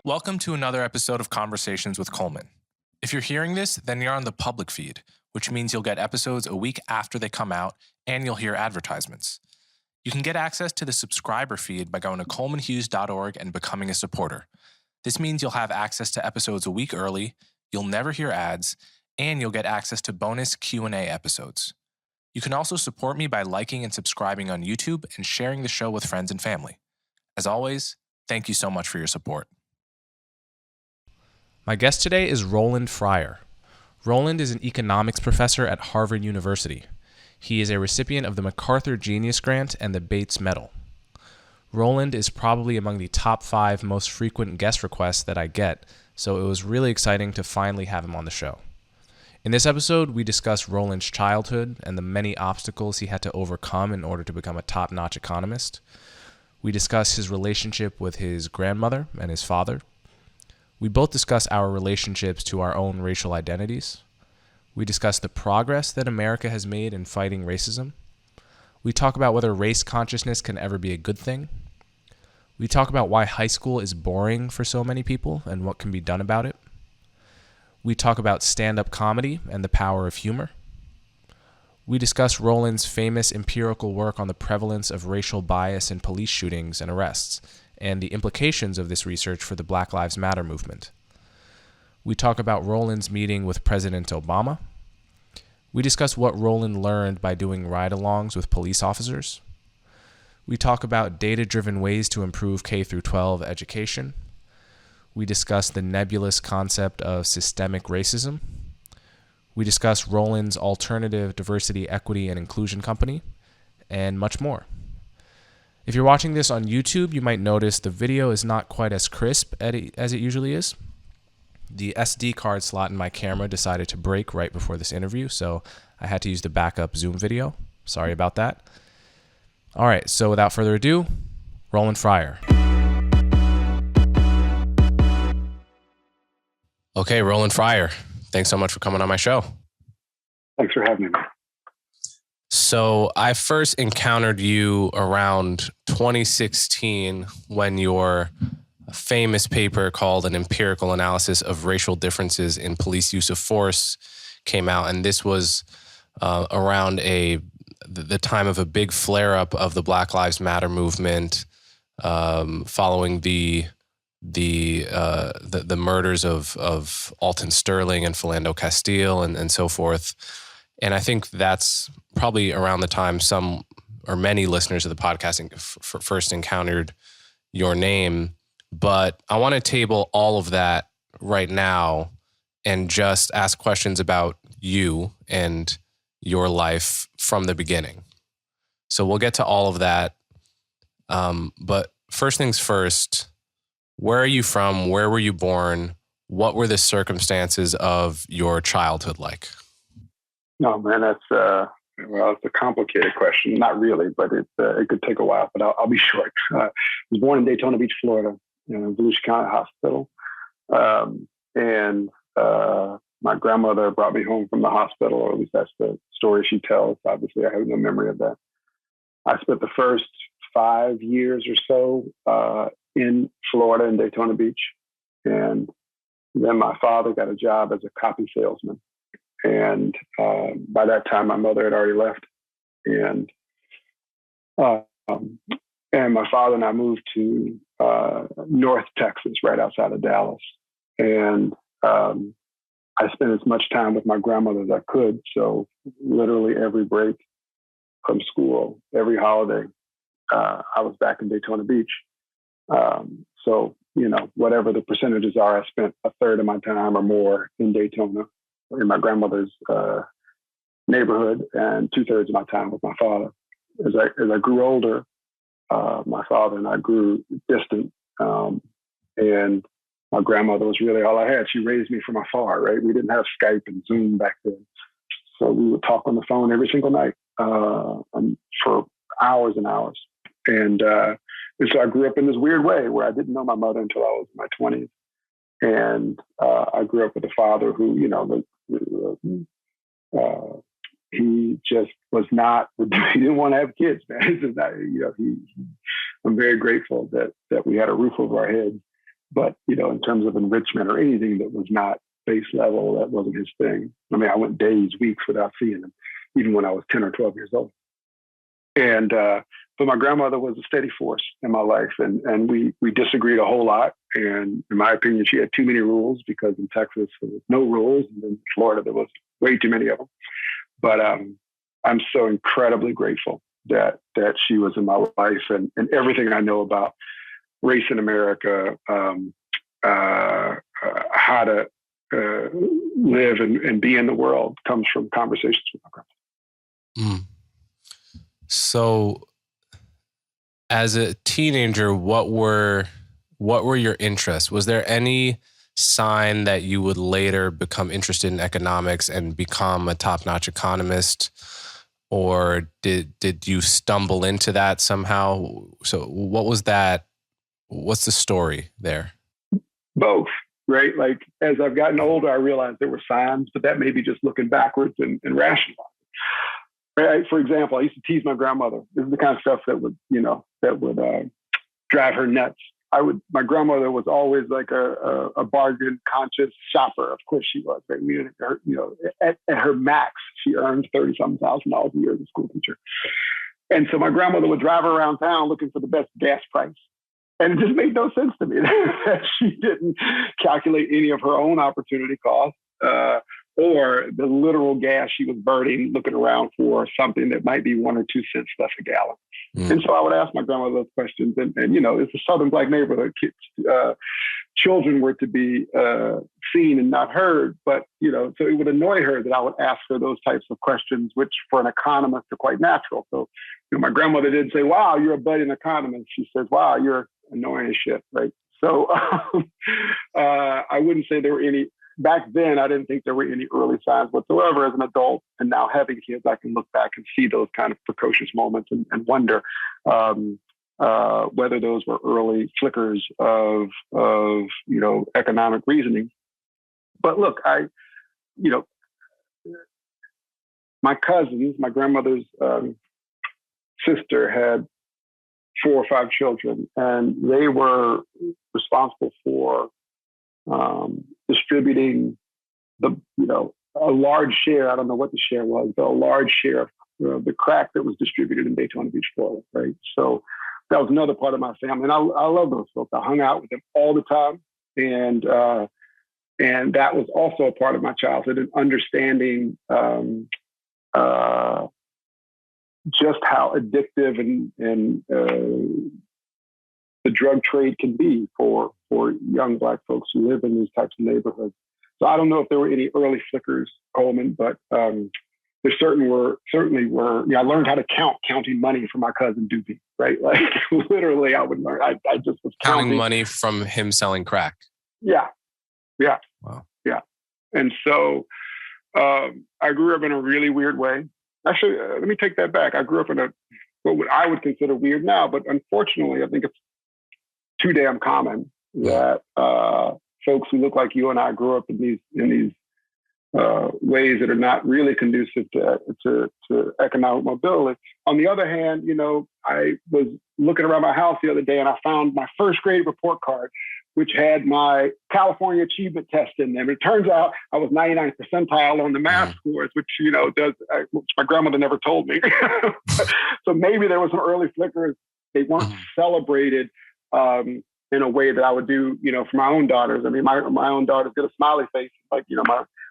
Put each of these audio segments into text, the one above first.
Welcome to another episode of Conversations with Coleman. If you're hearing this, then you're on the public feed, which means you'll get episodes a week after they come out, and you'll hear advertisements. You can get access to the subscriber feed by going to colemanhughes.org and becoming a supporter. This means you'll have access to episodes a week early, you'll never hear ads, and you'll get access to bonus Q&A episodes. You can also support me by liking and subscribing on YouTube and sharing the show with friends and family. As always, thank you so much for your support. My guest today is Roland Fryer. Roland is an economics professor at Harvard University. He is a recipient of the MacArthur Genius Grant and the Bates Medal. Roland is probably among the top 5 most frequent guest requests that I get, so it was really exciting to finally have him on the show. In this episode, we discuss Roland's childhood and the many obstacles he had to overcome in order to become a top-notch economist. We discuss his relationship with his grandmother and his father. We both discuss our relationships to our own racial identities. We discuss the progress that America has made in fighting racism. We talk about whether race consciousness can ever be a good thing. We talk about why high school is boring for so many people and what can be done about it. We talk about stand-up comedy and the power of humor. We discuss Roland's famous empirical work on the prevalence of racial bias in police shootings and arrests, and the implications of this research for the Black Lives Matter movement. We talk about Roland's meeting with President Obama. We discuss what Roland learned by doing ride-alongs with police officers. We talk about data-driven ways to improve K-12 education. We discuss the nebulous concept of systemic racism. We discuss Roland's alternative diversity, equity, and inclusion company, and much more. If you're watching this on YouTube, you might notice the video is not quite as crisp as it usually is. The SD card slot in my camera decided to break right before this interview, so I had to use the backup Zoom video. Sorry about that. All right, so without further ado, Roland Fryer. Okay, Roland Fryer, thanks so much for coming on my show. Thanks for having me. So I first encountered you around 2016 when your famous paper called An Empirical Analysis of Racial Differences in Police Use of Force came out. And this was around the time of a big flare-up of the Black Lives Matter movement following the murders of Alton Sterling and Philando Castile and so forth. And I think that's probably around the time some or many listeners of the podcast first encountered your name. But I want to table all of that right now and just ask questions about you and your life from the beginning. So we'll get to all of that. But first things first, where are you from? Where were you born? What were the circumstances of your childhood like? No, man, it's a complicated question. Not really, but it could take a while, but I'll be short. I was born in Daytona Beach, Florida, in Volusia County Hospital. And my grandmother brought me home from the hospital, or at least that's the story she tells. Obviously, I have no memory of that. I spent the first 5 years or so in Florida in Daytona Beach. And then my father got a job as a copy salesman. And by that time, my mother had already left. And my father and I moved to North Texas, right outside of Dallas. And I spent as much time with my grandmother as I could. So literally every break from school, every holiday, I was back in Daytona Beach. So, whatever the percentages are, I spent a third of my time or more in Daytona, in my grandmother's neighborhood, and 2/3 of my time with my father. As I grew older, my father and I grew distant, and my grandmother was really all I had. She raised me from afar, right? We didn't have Skype and Zoom back then. So we would talk on the phone every single night for hours and hours. And so I grew up in this weird way where I didn't know my mother until I was in my 20s. And I grew up with a father who, he just was not, he didn't want to have kids, man. I'm very grateful that we had a roof over our heads But, in terms of enrichment or anything that was not base level, that wasn't his thing. I mean, I went days, weeks without seeing him, even when I was 10 or 12 years old. And, but my grandmother was a steady force in my life, and we disagreed a whole lot. And in my opinion, she had too many rules, because in Texas there was no rules, and in Florida there was way too many of them. But I'm so incredibly grateful that she was in my life, and everything I know about race in America, how to live and be in the world, comes from conversations with my grandmother. So, as a teenager, what were your interests? Was there any sign that you would later become interested in economics and become a top-notch economist? Or did you stumble into that somehow? So what was that? What's the story there? Both, right? Like, as I've gotten older, I realized there were signs, but that may be just looking backwards and rationalizing. Right? For example, I used to tease my grandmother. This is the kind of stuff that would drive her nuts. My grandmother was always like a bargain conscious shopper. Of course she was. Right? At her max, she earned $30,000 a year as a school teacher. And so my grandmother would drive around town looking for the best gas price. And it just made no sense to me that she didn't calculate any of her own opportunity costs, or the literal gas she was burning, looking around for something that might be 1 or 2 cents less a gallon. And so I would ask my grandmother those questions. And it's a Southern Black neighborhood. Children were to be seen and not heard. But, so it would annoy her that I would ask her those types of questions, which for an economist are quite natural. So my grandmother didn't say, "Wow, you're a budding economist." She says, "Wow, you're annoying as shit." Right. So I wouldn't say there were any. Back then, I didn't think there were any early signs whatsoever. As an adult, and now having kids, I can look back and see those kind of precocious moments and wonder whether those were early flickers of economic reasoning. But look, my cousins, my grandmother's sister had 4 or 5 children, and they were responsible for distributing a large share. I don't know what the share was, but a large share of the crack that was distributed in Daytona Beach, Florida. Right. So that was another part of my family, and I love those folks. I hung out with them all the time, and that was also a part of my childhood, and understanding just how addictive and the drug trade can be for young Black folks who live in these types of neighborhoods. So I don't know if there were any early flickers, Coleman, but there certainly were. I learned how to counting money from my cousin Doobie, right? Like literally, I would learn. I just was counting money from him selling crack. Yeah. Wow. Yeah. And so I grew up in a really weird way. Actually, let me take that back. I grew up in what I would consider weird now, but unfortunately, I think it's too damn common that folks who look like you and I grew up in these ways that are not really conducive to economic mobility. On the other hand, I was looking around my house the other day and I found my first grade report card, which had my California Achievement Test in there. It turns out I was 99th percentile on the math scores, which which my grandmother never told me. So maybe there was some early flickers. They weren't celebrated in a way that I would do, for my own daughters. I mean, my own daughters get a smiley face, like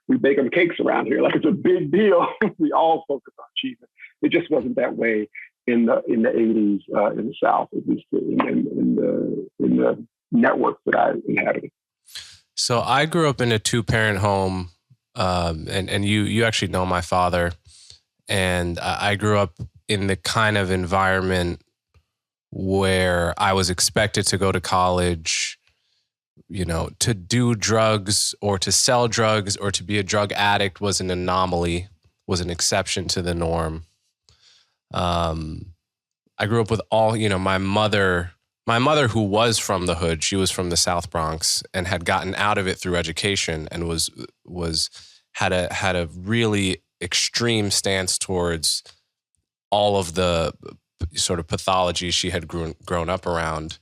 we bake them cakes around here, like it's a big deal. We all focus on achievement. It just wasn't that way in the 80s in the South, at least in the networks that I inhabited. So I grew up in a 2-parent home, and you actually know my father, and I grew up in the kind of environment where I was expected to go to college, to do drugs or to sell drugs or to be a drug addict was an anomaly, was an exception to the norm. I grew up with my mother, who was from the hood. She was from the South Bronx and had gotten out of it through education and had a really extreme stance towards all of the sort of pathology she had grown up around.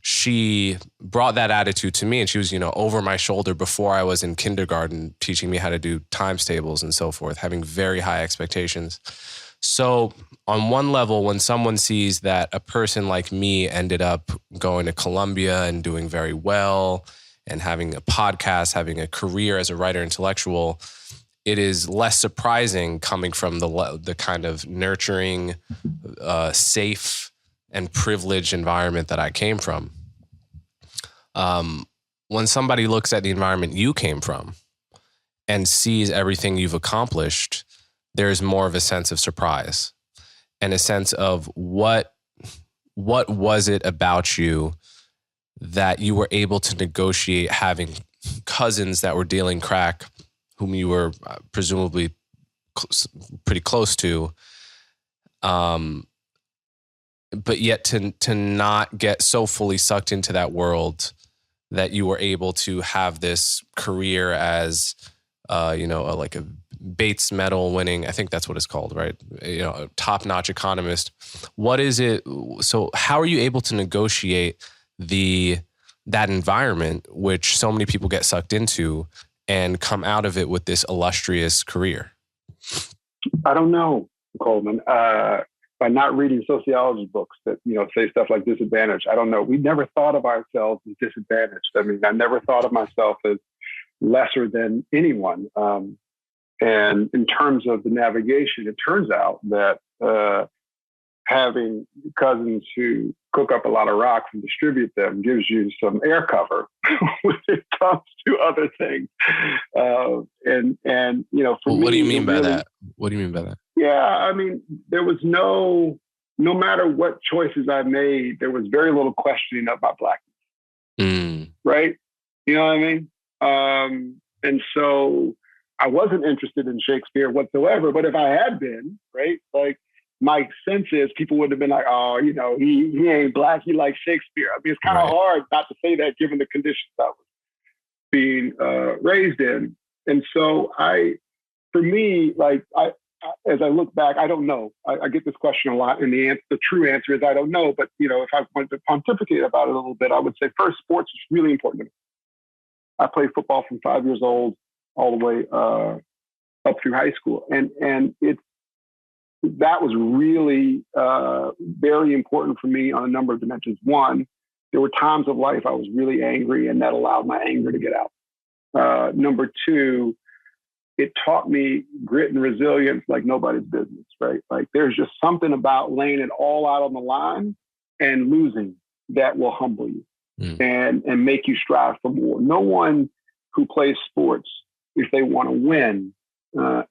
she brought that attitude to me, and she was, over my shoulder before I was in kindergarten, teaching me how to do times tables and so forth, having very high expectations. So on one level, when someone sees that a person like me ended up going to Columbia and doing very well and having a podcast, having a career as a writer intellectual, it is less surprising coming from the kind of nurturing, safe, and privileged environment that I came from. When somebody looks at the environment you came from and sees everything you've accomplished, there's more of a sense of surprise and a sense of what was it about you that you were able to negotiate having cousins that were dealing crack, whom you were presumably pretty close to, but yet to not get so fully sucked into that world that you were able to have this career as, like a Bates Medal winning, I think that's what it's called, right? A top-notch economist. What is it? So how are you able to negotiate that environment, which so many people get sucked into, and come out of it with this illustrious career? I don't know, Coleman. By not reading sociology books that, say stuff like disadvantaged. I don't know. We never thought of ourselves as disadvantaged. I mean, I never thought of myself as lesser than anyone. And in terms of the navigation, it turns out that having cousins who cook up a lot of rocks and distribute them gives you some air cover when it comes to other things. For what do you mean by really, that? What do you mean by that? Yeah, I mean, there was no matter what choices I made, there was very little questioning of my blackness. Right? You know what I mean? And so I wasn't interested in Shakespeare whatsoever, but if I had been, right, like my sense is people would have been like, oh, he ain't black, he likes Shakespeare. I mean, it's kind of hard not to say that given the conditions I was being raised in. And so as I look back, I don't know. I get this question a lot, and the true answer is I don't know. But if I wanted to pontificate about it a little bit, I would say first, sports is really important to me. I played football from 5 years old all the way up through high school, and that was really very important for me on a number of dimensions. One, there were times of life I was really angry, and that allowed my anger to get out. Number two, it taught me grit and resilience like nobody's business, right? Like there's just something about laying it all out on the line and losing that will humble you and make you strive for more. No one who plays sports, if they want to win,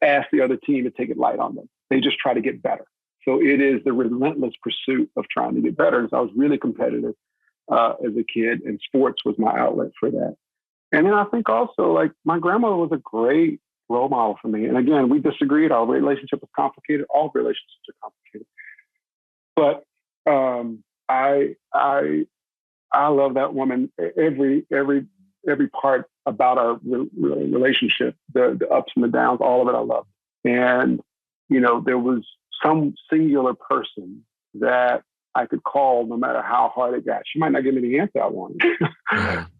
ask the other team to take it light on them. They just try to get better. So it is the relentless pursuit of trying to get better. And so I was really competitive as a kid, and sports was my outlet for that. And then I think also, like, my grandmother was a great role model for me. And again, we disagreed. Our relationship was complicated. All relationships are complicated. But I love that woman. Every part about our relationship, the ups and the downs, all of it I loved. And, there was some singular person that I could call no matter how hard it got. She might not give me the answer I wanted,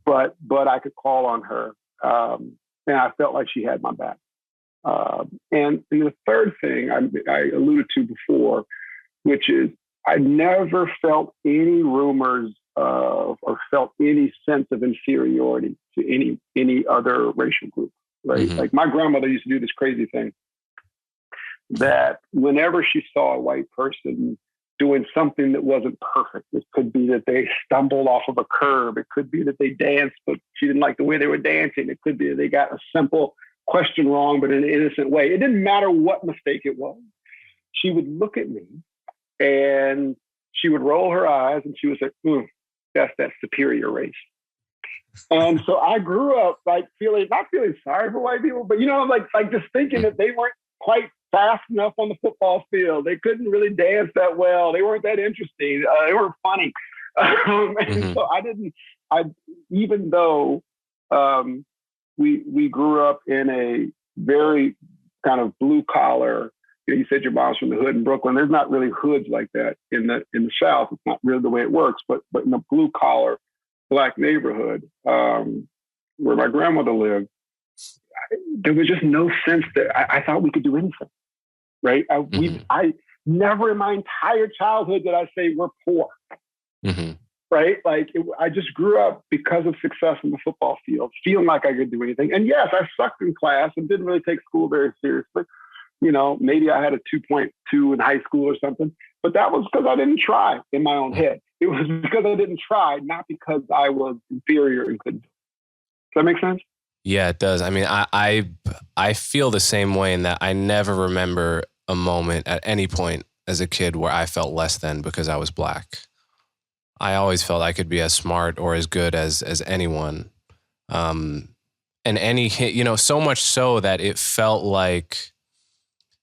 but I could call on her. And I felt like she had my back. And the third thing I alluded to before, which is I never felt any rumors of or felt any sense of inferiority to any other racial group, right? Mm-hmm. Like my grandmother used to do this crazy thing that whenever she saw a white person doing something that wasn't perfect, it could be that they stumbled off of a curb. It could be that they danced, but she didn't like the way they were dancing. It could be that they got a simple question wrong, but in an innocent way. It didn't matter what mistake it was. She would look at me and she would roll her eyes and she would say, that's that superior race. And so I grew up like not feeling sorry for white people, but like just thinking that they weren't quite fast enough on the football field. They couldn't really dance that well. They weren't that interesting. They weren't funny. And so even though we grew up in a very kind of blue collar, you said your mom's from the hood in Brooklyn. There's not really hoods like that in the South. It's not really the way it works. But in a blue collar Black neighborhood where my grandmother lived, there was just no sense that I thought we could do anything. Right? I never in my entire childhood did I say we're poor. Mm-hmm. Right? Like I just grew up because of success in the football field, feeling like I could do anything. And yes, I sucked in class and didn't really take school very seriously. Maybe I had a 2.2 in high school or something, but that was because I didn't try in my own head. It was because I didn't try, not because I was inferior and couldn't. Does that make sense? Yeah, it does. I mean, I feel the same way in that I never remember a moment at any point as a kid where I felt less than because I was Black. I always felt I could be as smart or as good as anyone. And so much so that it felt like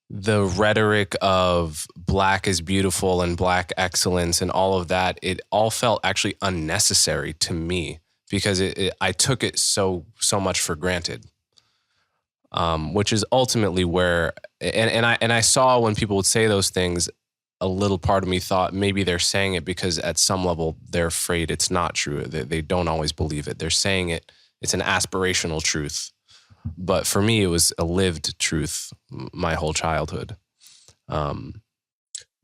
the rhetoric of Black is beautiful and Black excellence and all of that, it all felt actually unnecessary to me because I took it so much for granted. Which is ultimately where, and I saw when people would say those things, a little part of me thought maybe they're saying it because at some level they're afraid it's not true. They don't always believe it. They're saying it. It's an aspirational truth. But for me, it was a lived truth my whole childhood.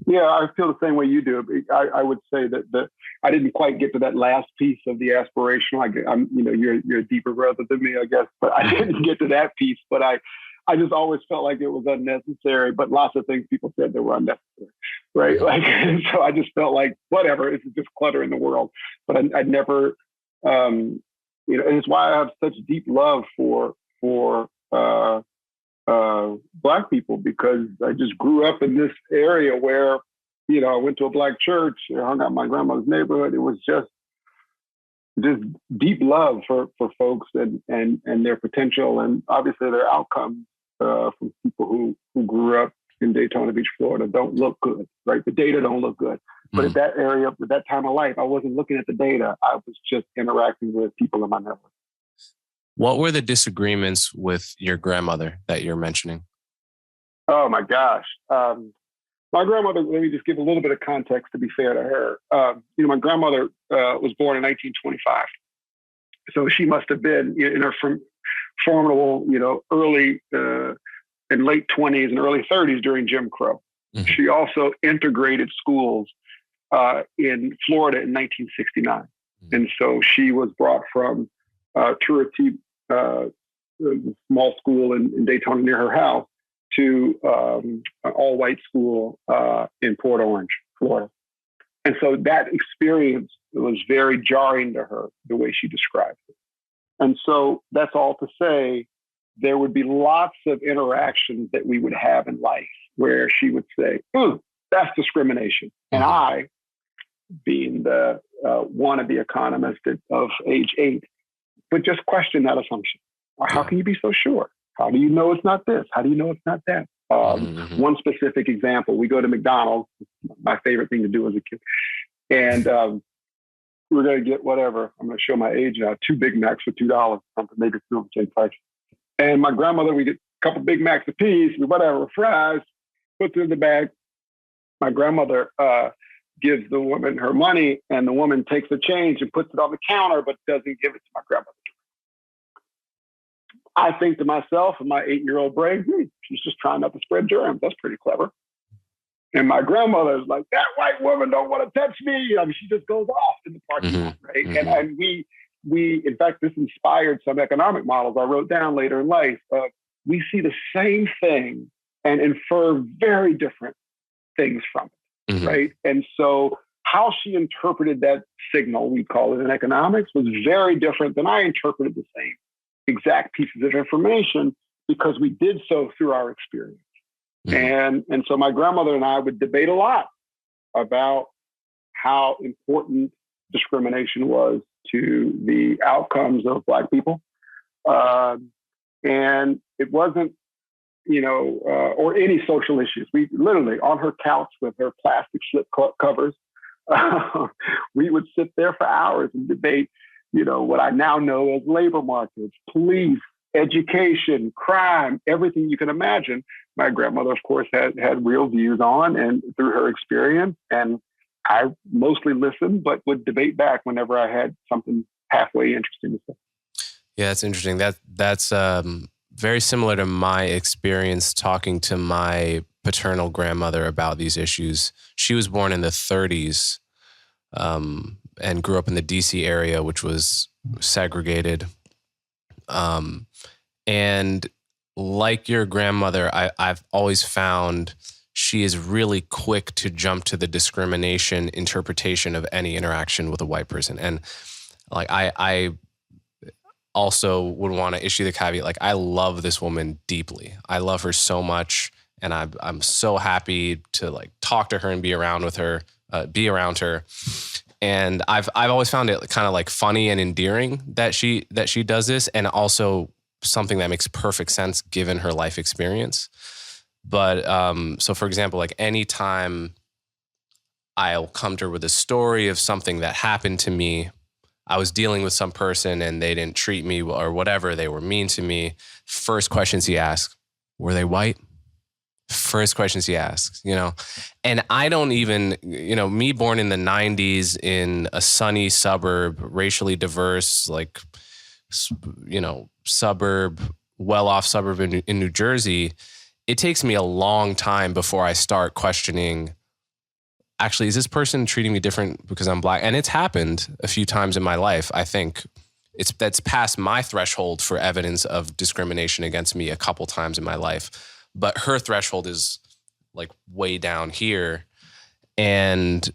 Yeah, I feel the same way you do. I would say that I didn't quite get to that last piece of the aspirational. You're a deeper brother than me, I guess, but I didn't get to that piece. But I just always felt like it was unnecessary. But lots of things people said that were unnecessary, right? Like, so I just felt like whatever. It's just clutter in the world. But I never, and it's why I have such deep love for Black people, because I just grew up in this area where, I went to a Black church, I hung out in my grandmother's neighborhood. It was just deep love for folks and their potential and obviously their outcomes from people who grew up in Daytona Beach, Florida, don't look good, right? The data don't look good. But at that area, at that time of life, I wasn't looking at the data. I was just interacting with people in my network. What were the disagreements with your grandmother that you're mentioning? Oh my gosh. My grandmother, let me just give a little bit of context to be fair to her. My grandmother was born in 1925. So she must have been in her formidable, early and late 20s and early 30s during Jim Crow. Mm-hmm. She also integrated schools in Florida in 1969. Mm-hmm. And so she was brought from Turity, a small school in Daytona near her house, to an all-white school in Port Orange, Florida. And so that experience was very jarring to her, the way she described it. And so that's all to say, there would be lots of interactions that we would have in life where she would say, that's discrimination. Mm-hmm. And I, being the wannabe economist of age 8, would just question that assumption. How can you be so sure? How do you know it's not this? How do you know it's not that? One specific example, we go to McDonald's, my favorite thing to do as a kid. And we're going to get whatever, I'm going to show my age now, 2 Big Macs for $2, something, maybe 2 of the same price. And my grandmother, we get a couple Big Macs apiece, whatever, fries, puts it in the bag. My grandmother gives the woman her money, and the woman takes the change and puts it on the counter, but doesn't give it to my grandmother. I think to myself, in my 8-year-old brain, she's just trying not to spread germs. That's pretty clever. And my grandmother's like, that white woman don't want to touch me. I mean, she just goes off in the parking lot, right? Mm-hmm. And we, in fact, this inspired some economic models I wrote down later in life. We see the same thing and infer very different things from it, right? And so how she interpreted that signal, we call it in economics, was very different than I interpreted the same exact pieces of information, because we did so through our experience. Mm-hmm. And so my grandmother and I would debate a lot about how important discrimination was to the outcomes of Black people. And it wasn't, or any social issues. We literally, on her couch with her plastic slip covers, we would sit there for hours and debate, what I now know as labor markets, police, education, crime, everything you can imagine, my grandmother, of course, had real views on, and through her experience. And I mostly listened, but would debate back whenever I had something halfway interesting to say. Yeah, that's interesting. That's very similar to my experience talking to my paternal grandmother about these issues. She was born in the 30s and grew up in the DC area, which was segregated. And like your grandmother, I've always found she is really quick to jump to the discrimination interpretation of any interaction with a white person. And like I also would want to issue the caveat, like, I love this woman deeply. I love her so much. And I'm so happy to like talk to her and be around her. And I've always found it kind of like funny and endearing that she does this, and also something that makes perfect sense given her life experience. But so for example, like anytime I'll come to her with a story of something that happened to me, I was dealing with some person and they didn't treat me or whatever, they were mean to me. First questions he asks, were they white? First questions he asks, and I don't even, me born in the 90s in a sunny suburb, racially diverse, like, suburb, well-off suburb in New Jersey, it takes me a long time before I start questioning, actually, is this person treating me different because I'm Black? And it's happened a few times in my life. I think that's past my threshold for evidence of discrimination against me a couple times in my life. But her threshold is like way down here. And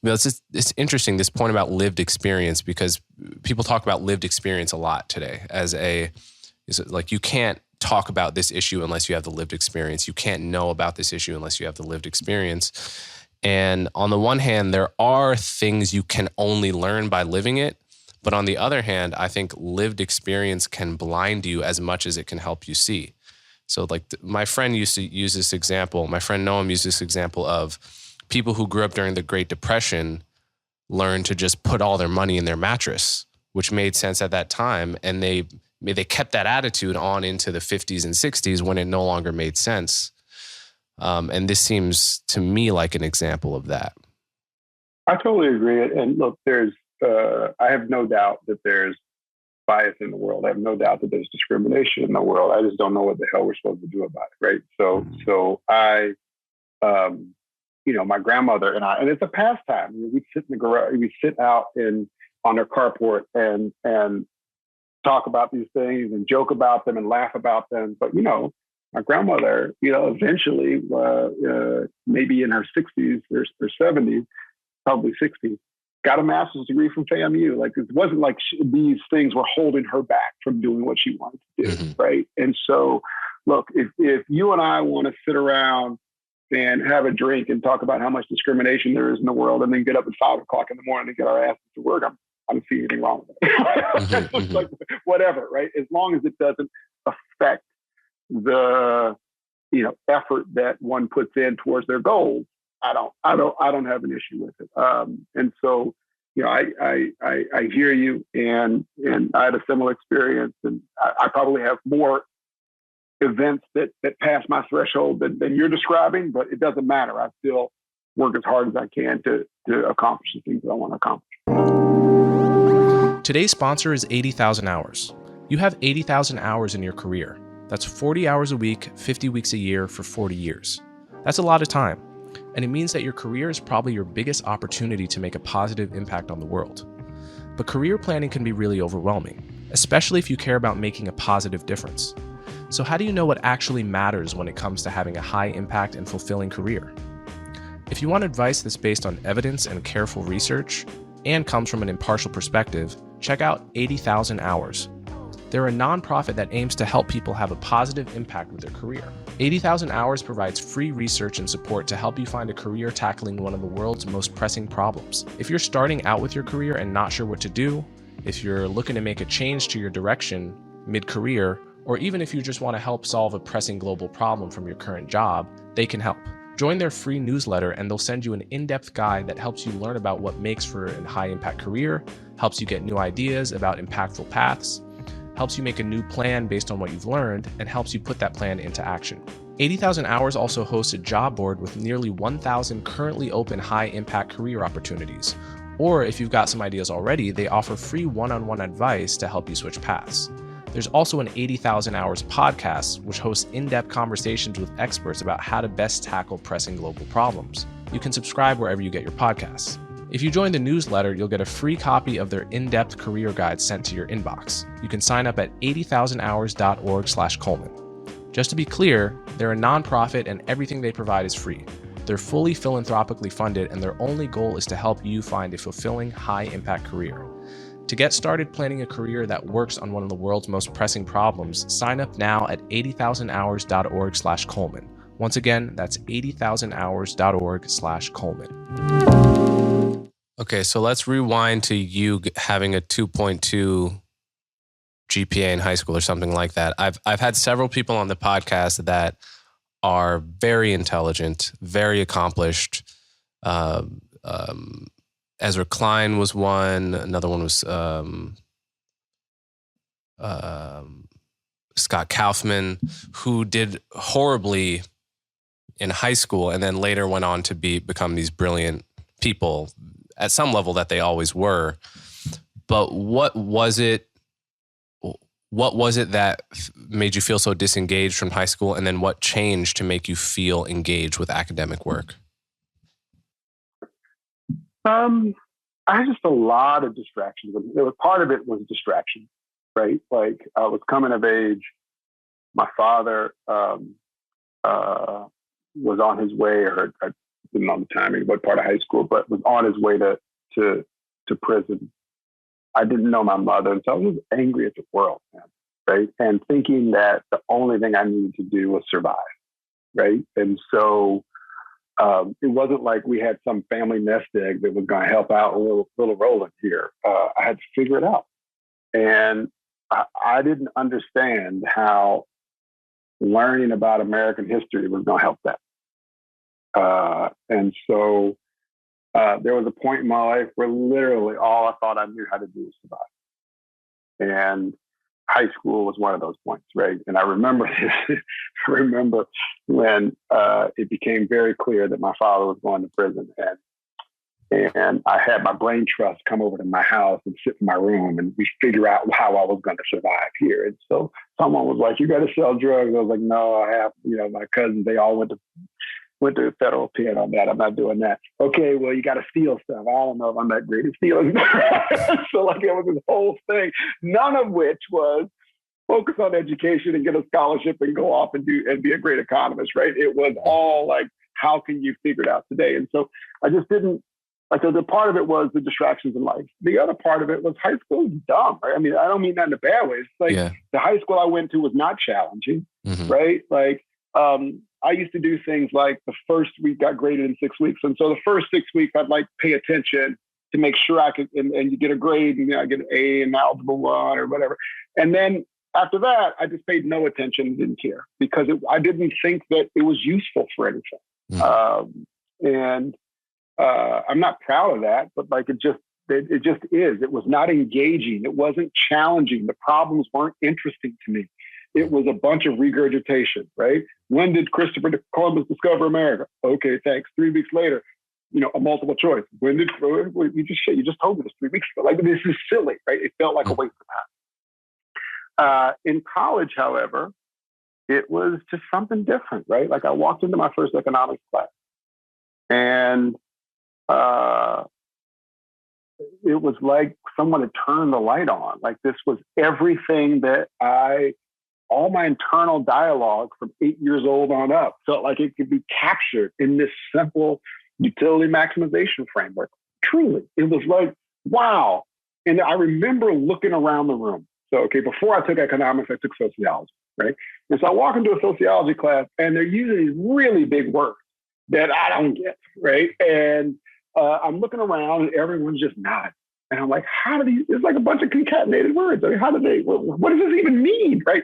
it's interesting, this point about lived experience, because people talk about lived experience a lot today like you can't talk about this issue unless you have the lived experience. You can't know about this issue unless you have the lived experience. And on the one hand, there are things you can only learn by living it. But on the other hand, I think lived experience can blind you as much as it can help you see. So like my friend used to use this example. My friend Noam used this example of people who grew up during the Great Depression learned to just put all their money in their mattress, which made sense at that time. And they kept that attitude on into the 50s and 60s when it no longer made sense. And this seems to me like an example of that. I totally agree. And look, I have no doubt that there's bias in the world. I have no doubt that there's discrimination in the world. I just don't know what the hell we're supposed to do about it, right? So I, my grandmother and I, and it's a pastime. We'd sit in the garage, we'd sit out on their carport and talk about these things and joke about them and laugh about them. But, my grandmother, eventually, maybe in her 60s or 70s, probably 60s, got a master's degree from FAMU. Like, it wasn't like these things were holding her back from doing what she wanted to do, right? And so, look, if you and I want to sit around and have a drink and talk about how much discrimination there is in the world, and then get up at 5 o'clock in the morning and get our asses to work, I don't see anything wrong with it. Like, whatever, right? As long as it doesn't affect the effort that one puts in towards their goals, I don't have an issue with it. And so, I hear you, and I had a similar experience, and I probably have more events that pass my threshold than you're describing, but it doesn't matter. I still work as hard as I can to accomplish the things that I want to accomplish. Today's sponsor is 80,000 Hours. You have 80,000 hours in your career. That's 40 hours a week, 50 weeks a year for 40 years. That's a lot of time. And it means that your career is probably your biggest opportunity to make a positive impact on the world. But career planning can be really overwhelming, especially if you care about making a positive difference. So how do you know what actually matters when it comes to having a high impact and fulfilling career? If you want advice that's based on evidence and careful research, and comes from an impartial perspective, check out 80,000 Hours. They're a nonprofit that aims to help people have a positive impact with their career. 80,000 Hours provides free research and support to help you find a career tackling one of the world's most pressing problems. If you're starting out with your career and not sure what to do, if you're looking to make a change to your direction mid-career, or even if you just want to help solve a pressing global problem from your current job, they can help. Join their free newsletter and they'll send you an in-depth guide that helps you learn about what makes for a high-impact career, helps you get new ideas about impactful paths. helps you make a new plan based on what you've learned, and helps you put that plan into action. 80,000 Hours also hosts a job board with nearly 1,000 currently open high-impact career opportunities. Or if you've got some ideas already, they offer free one-on-one advice to help you switch paths. There's also an 80,000 Hours podcast, which hosts in-depth conversations with experts about how to best tackle pressing global problems. You can subscribe wherever you get your podcasts. If you join the newsletter, you'll get a free copy of their in-depth career guide sent to your inbox. You can sign up at 80000hours.org/Coleman. Just to be clear, they're a nonprofit and everything they provide is free. They're fully philanthropically funded, and their only goal is to help you find a fulfilling, high-impact career. To get started planning a career that works on one of the world's most pressing problems, sign up now at 80000hours.org/Coleman. Once again, that's 80000hours.org/Coleman. Okay, so let's rewind to you having a 2.2 GPA in high school or something like that. I've had several people on the podcast that are very intelligent, very accomplished. Ezra Klein was one. Another one was Scott Kaufman, who did horribly in high school and then later went on to become these brilliant people at some level that they always were. But what was it that made you feel so disengaged from high school? And then what changed to make you feel engaged with academic work? I had just a lot of distractions. Part of it was distraction, right? Like I was coming of age. My father was on his way, or I didn't know the timing, what part of high school, but was on his way to prison. I didn't know my mother, and so I was angry at the world, man, right? And thinking that the only thing I needed to do was survive, right? And so it wasn't like we had some family nest egg that was going to help out little Roland here. I had to figure it out. And I didn't understand how learning about American history was going to help that. And so there was a point in my life where literally all I thought I knew how to do was survive. And high school was one of those points, right? And I remember this. I remember when it became very clear that my father was going to prison, and I had my brain trust come over to my house and sit in my room, and we figure out how I was going to survive here. And so someone was like, "You got to sell drugs." I was like, "No, I have. My cousins, they all went to federal pen on that. I'm not doing that." "Okay, well, you got to steal stuff." "I don't know if I'm that great at stealing." So like it was this whole thing, none of which was focus on education and get a scholarship and go off and be a great economist, right? It was all like, how can you figure it out today? And so I just didn't, like, the part of it was the distractions in life. The other part of it was high school is dumb, right? I mean, I don't mean that in a bad way. It's like the high school I went to was not challenging, right? Like, I used to do things like the first week got graded in 6 weeks. And so the first 6 weeks, I'd like pay attention to make sure I could, and you get a grade, and I get an A in Algebra 1 or whatever. And then after that, I just paid no attention and didn't care because I didn't think that it was useful for anything. And I'm not proud of that, but like it just is. It was not engaging. It wasn't challenging. The problems weren't interesting to me. It was a bunch of regurgitation, right? When did Christopher Columbus discover America? Okay, thanks. 3 weeks later, a multiple choice. When did you just told me this 3 weeks ago? Like, this is silly, right? It felt like a waste of time. In college, however, it was just something different, right? Like I walked into my first economics class, and it was like someone had turned the light on. Like this was everything that all my internal dialogue from 8 years old on up felt like it could be captured in this simple utility maximization framework. Truly, it was like, wow. And I remember looking around the room. So, okay, before I took economics, I took sociology, right? And so I walk into a sociology class, and they're using these really big words that I don't get, right? And I'm looking around, and everyone's just nodding. And I'm like, it's like a bunch of concatenated words. I mean, what does this even mean, right?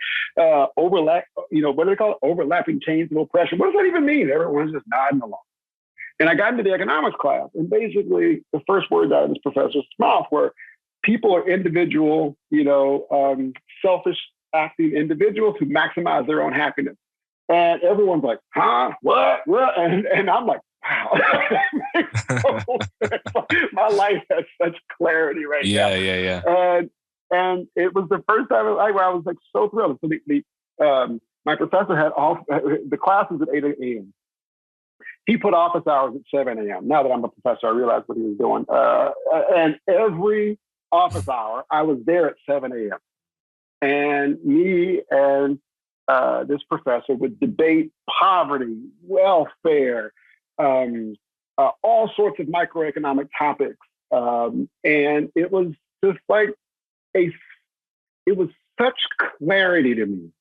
Overlap, what do they call it? Overlapping chains of oppression. What does that even mean? Everyone's just nodding along. And I got into the economics class, and basically the first words out of this professor's mouth were, people are individual, selfish acting individuals who maximize their own happiness. And everyone's like, huh? What? And I'm like, wow. My life has such clarity right now. Yeah. And it was the first time where I was like so thrilled. So my professor had the classes at 8 a.m. He put office hours at 7 a.m. Now that I'm a professor, I realize what he was doing. And every office hour, I was there at 7 a.m. And me and this professor would debate poverty, welfare, all sorts of microeconomic topics. And it was just like it was such clarity to me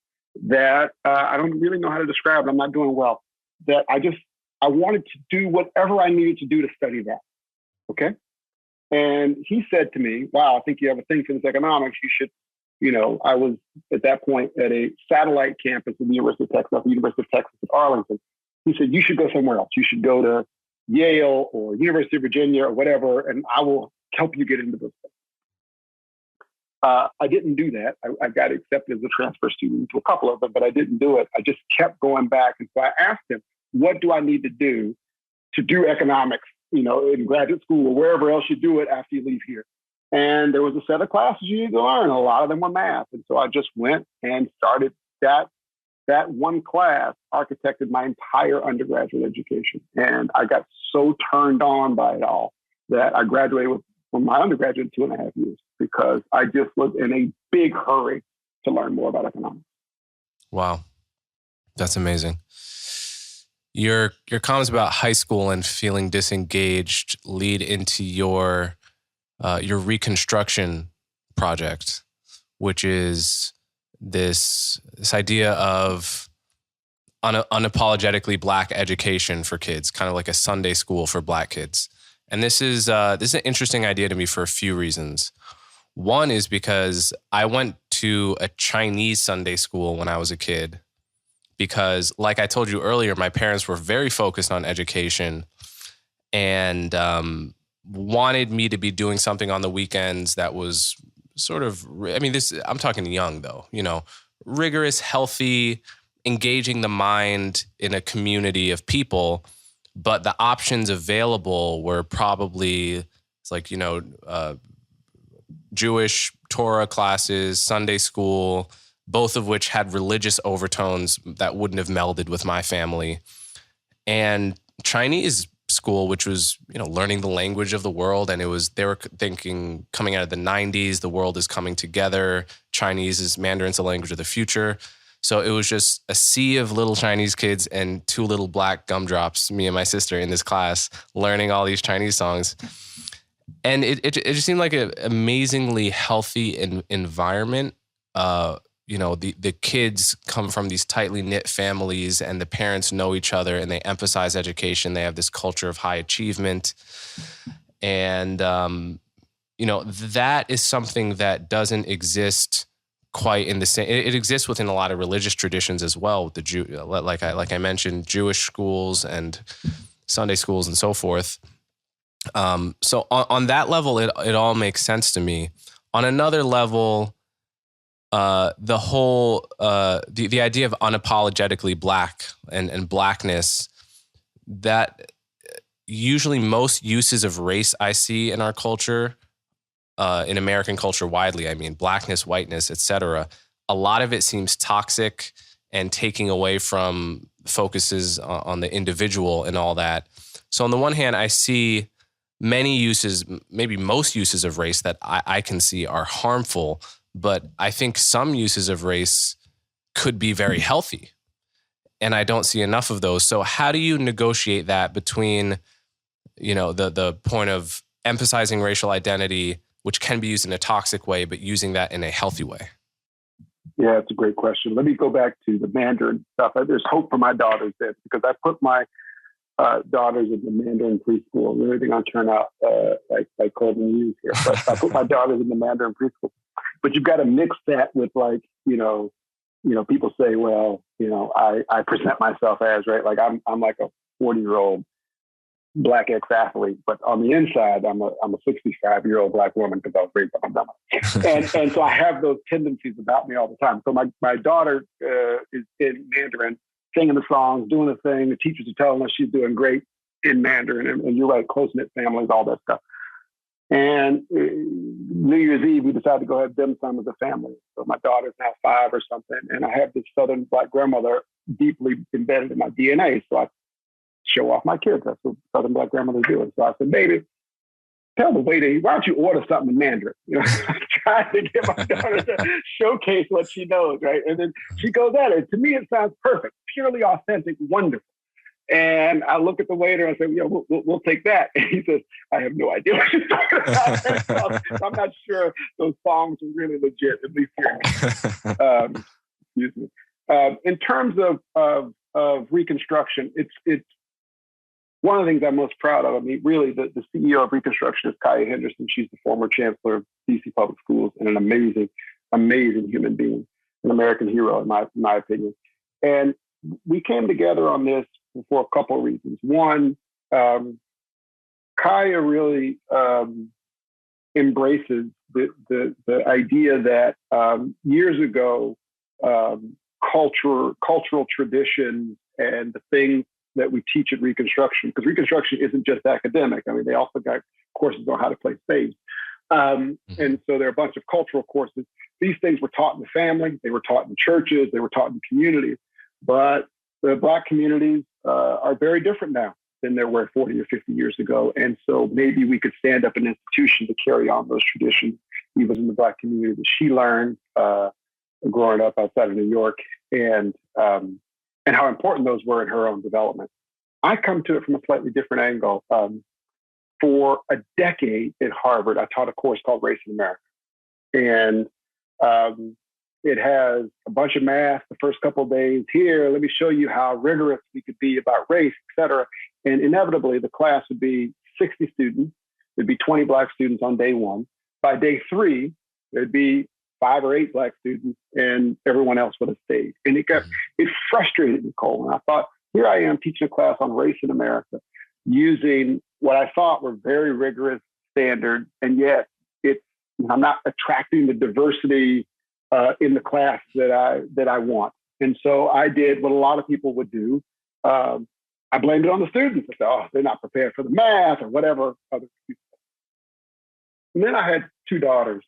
that I don't really know how to describe it. I'm not doing well. That I wanted to do whatever I needed to do to study that. Okay. And he said to me, wow, I think you have a thing for this economics. You should, I was at that point at a satellite campus at the University of Texas at Arlington. He said, you should go somewhere else. You should go to Yale or University of Virginia or whatever, and I will help you get into this thing. I didn't do that. I got accepted as a transfer student to a couple of them, but I didn't do it. I just kept going back. And so I asked him, what do I need to do economics, in graduate school or wherever else you do it after you leave here? And there was a set of classes you need to learn. A lot of them were math. And so I just went and started that one class, architected my entire undergraduate education. And I got so turned on by it all that I graduated from my undergraduate in 2.5 years because I just was in a big hurry to learn more about economics. Wow. That's amazing. Your comments about high school and feeling disengaged lead into your Reconstruction Project, which is this idea of unapologetically Black education for kids, kind of like a Sunday school for Black kids. And this is an interesting idea to me for a few reasons. One is because I went to a Chinese Sunday school when I was a kid because, like I told you earlier, my parents were very focused on education and wanted me to be doing something on the weekends that was sort of, I'm talking young though, rigorous, healthy, engaging the mind in a community of people. But the options available were probably, it's like, Jewish Torah classes, Sunday school, both of which had religious overtones that wouldn't have melded with my family. And Chinese school, which was, learning the language of the world. And they were thinking coming out of the 90s, the world is coming together. Mandarin's the language of the future. So it was just a sea of little Chinese kids and two little Black gumdrops, me and my sister in this class, learning all these Chinese songs. And it just seemed like an amazingly healthy environment. The kids come from these tightly knit families and the parents know each other and they emphasize education. They have this culture of high achievement. And, that is something that doesn't exist quite in the same. It exists within a lot of religious traditions as well. Like I mentioned, Jewish schools and Sunday schools and so forth. So on that level, it all makes sense to me. On another level, the whole the idea of unapologetically Black and Blackness, that usually most uses of race I see in our culture, in American culture widely, Blackness, whiteness, etc. A lot of it seems toxic and taking away from focuses on the individual and all that. So on the one hand, I see many uses, maybe most uses of race that I can see are harmful, but I think some uses of race could be very healthy. And I don't see enough of those. So how do you negotiate that between, the point of emphasizing racial identity, which can be used in a toxic way, but using that in a healthy way? Yeah, it's a great question. Let me go back to the Mandarin stuff. There's hope for my daughters there because I put my daughters in the Mandarin preschool. And everything will turn out like Coleman Hughes here. But I put my daughters in the Mandarin preschool. But you've got to mix that with people say, well, I present myself as, right? Like I'm like a 40-year-old Black ex-athlete, but on the inside, I'm a 65-year-old Black woman because I was raised by my mother. And so I have those tendencies about me all the time. So my daughter is in Mandarin, singing the songs, doing the thing. The teachers are telling us she's doing great in Mandarin. And you're right, close-knit families, all that stuff. And New Year's Eve, we decided to go have dim sum as a family. So my daughter's now 5 or something. And I have this Southern Black grandmother deeply embedded in my DNA. So I show off my kids. That's what Southern Black grandmothers do. So I said, baby, tell the waiter, why don't you order something in Mandarin? You know, trying to get my daughter to showcase what she knows, right? And then she goes at it. To me, it sounds perfect, purely authentic, wonderful. And I look at the waiter and I say, yeah, we'll take that. And he says, I have no idea what you're talking about. So I'm not sure those songs are really legit, at least here. Excuse me. In terms of Reconstruction, it's one of the things I'm most proud of. I mean, really, the CEO of Reconstruction is Kaya Henderson. She's the former chancellor of DC Public Schools and an amazing, amazing human being, an American hero, in my opinion. And we came together on this for a couple of reasons. One, Kaya really embraces the idea that years ago, cultural traditions and the things that we teach at Reconstruction, because Reconstruction isn't just academic. I mean, they also got courses on how to play spades. And so there are a bunch of cultural courses. These things were taught in the family, they were taught in churches, they were taught in communities. But the Black communities are very different now than they were 40 or 50 years ago. And so maybe we could stand up an institution to carry on those traditions, even in the Black community that she learned growing up outside of New York, and how important those were in her own development. I come to it from a slightly different angle. For a decade at Harvard, I taught a course called Race in America. And it has a bunch of math the first couple of days. Here, let me show you how rigorous we could be about race, et cetera. And inevitably, the class would be 60 students. There'd be 20 Black students on day one. By day 3, there'd be 5 or 8 Black students, and everyone else would have stayed. And it frustrated me, Coleman. I thought, here I am teaching a class on race in America, using what I thought were very rigorous standards, and yet I'm not attracting the diversity in the class that I want. And so I did what a lot of people would do. I blamed it on the students. I said, oh, they're not prepared for the math or whatever other people. And then I had 2 daughters,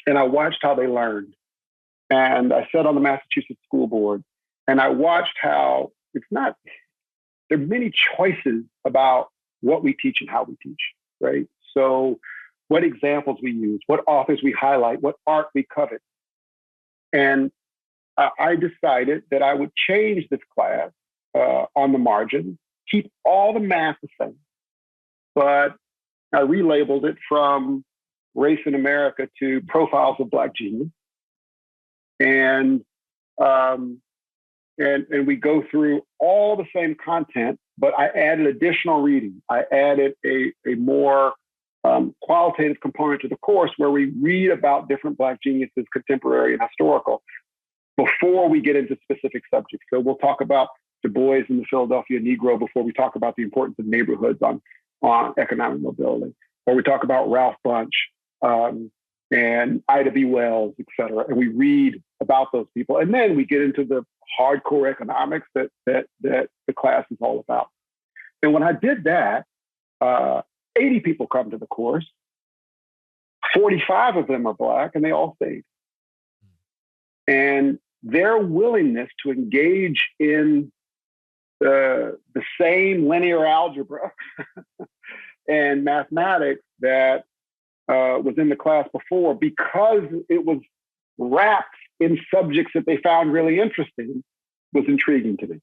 and I watched how they learned. And I sat on the Massachusetts school board, and I watched how there are many choices about what we teach and how we teach, right? So what examples we use, what authors we highlight, what art we covet. And I decided that I would change this class on the margin, keep all the math the same, but I relabeled it from Race in America to Profiles of Black Genius. And we go through all the same content, but I added additional reading. I added a more qualitative component to the course where we read about different Black geniuses, contemporary and historical, before we get into specific subjects. So we'll talk about Du Bois and the Philadelphia Negro before we talk about the importance of neighborhoods on economic mobility. Or we talk about Ralph Bunche and Ida B. Wells, et cetera. And we read about those people. And then we get into the hardcore economics that the class is all about. And when I did that, 80 people come to the course. 45 of them are Black, and they all stayed. And their willingness to engage in the same linear algebra and mathematics that was in the class before, because it was wrapped in subjects that they found really interesting, was intriguing to me.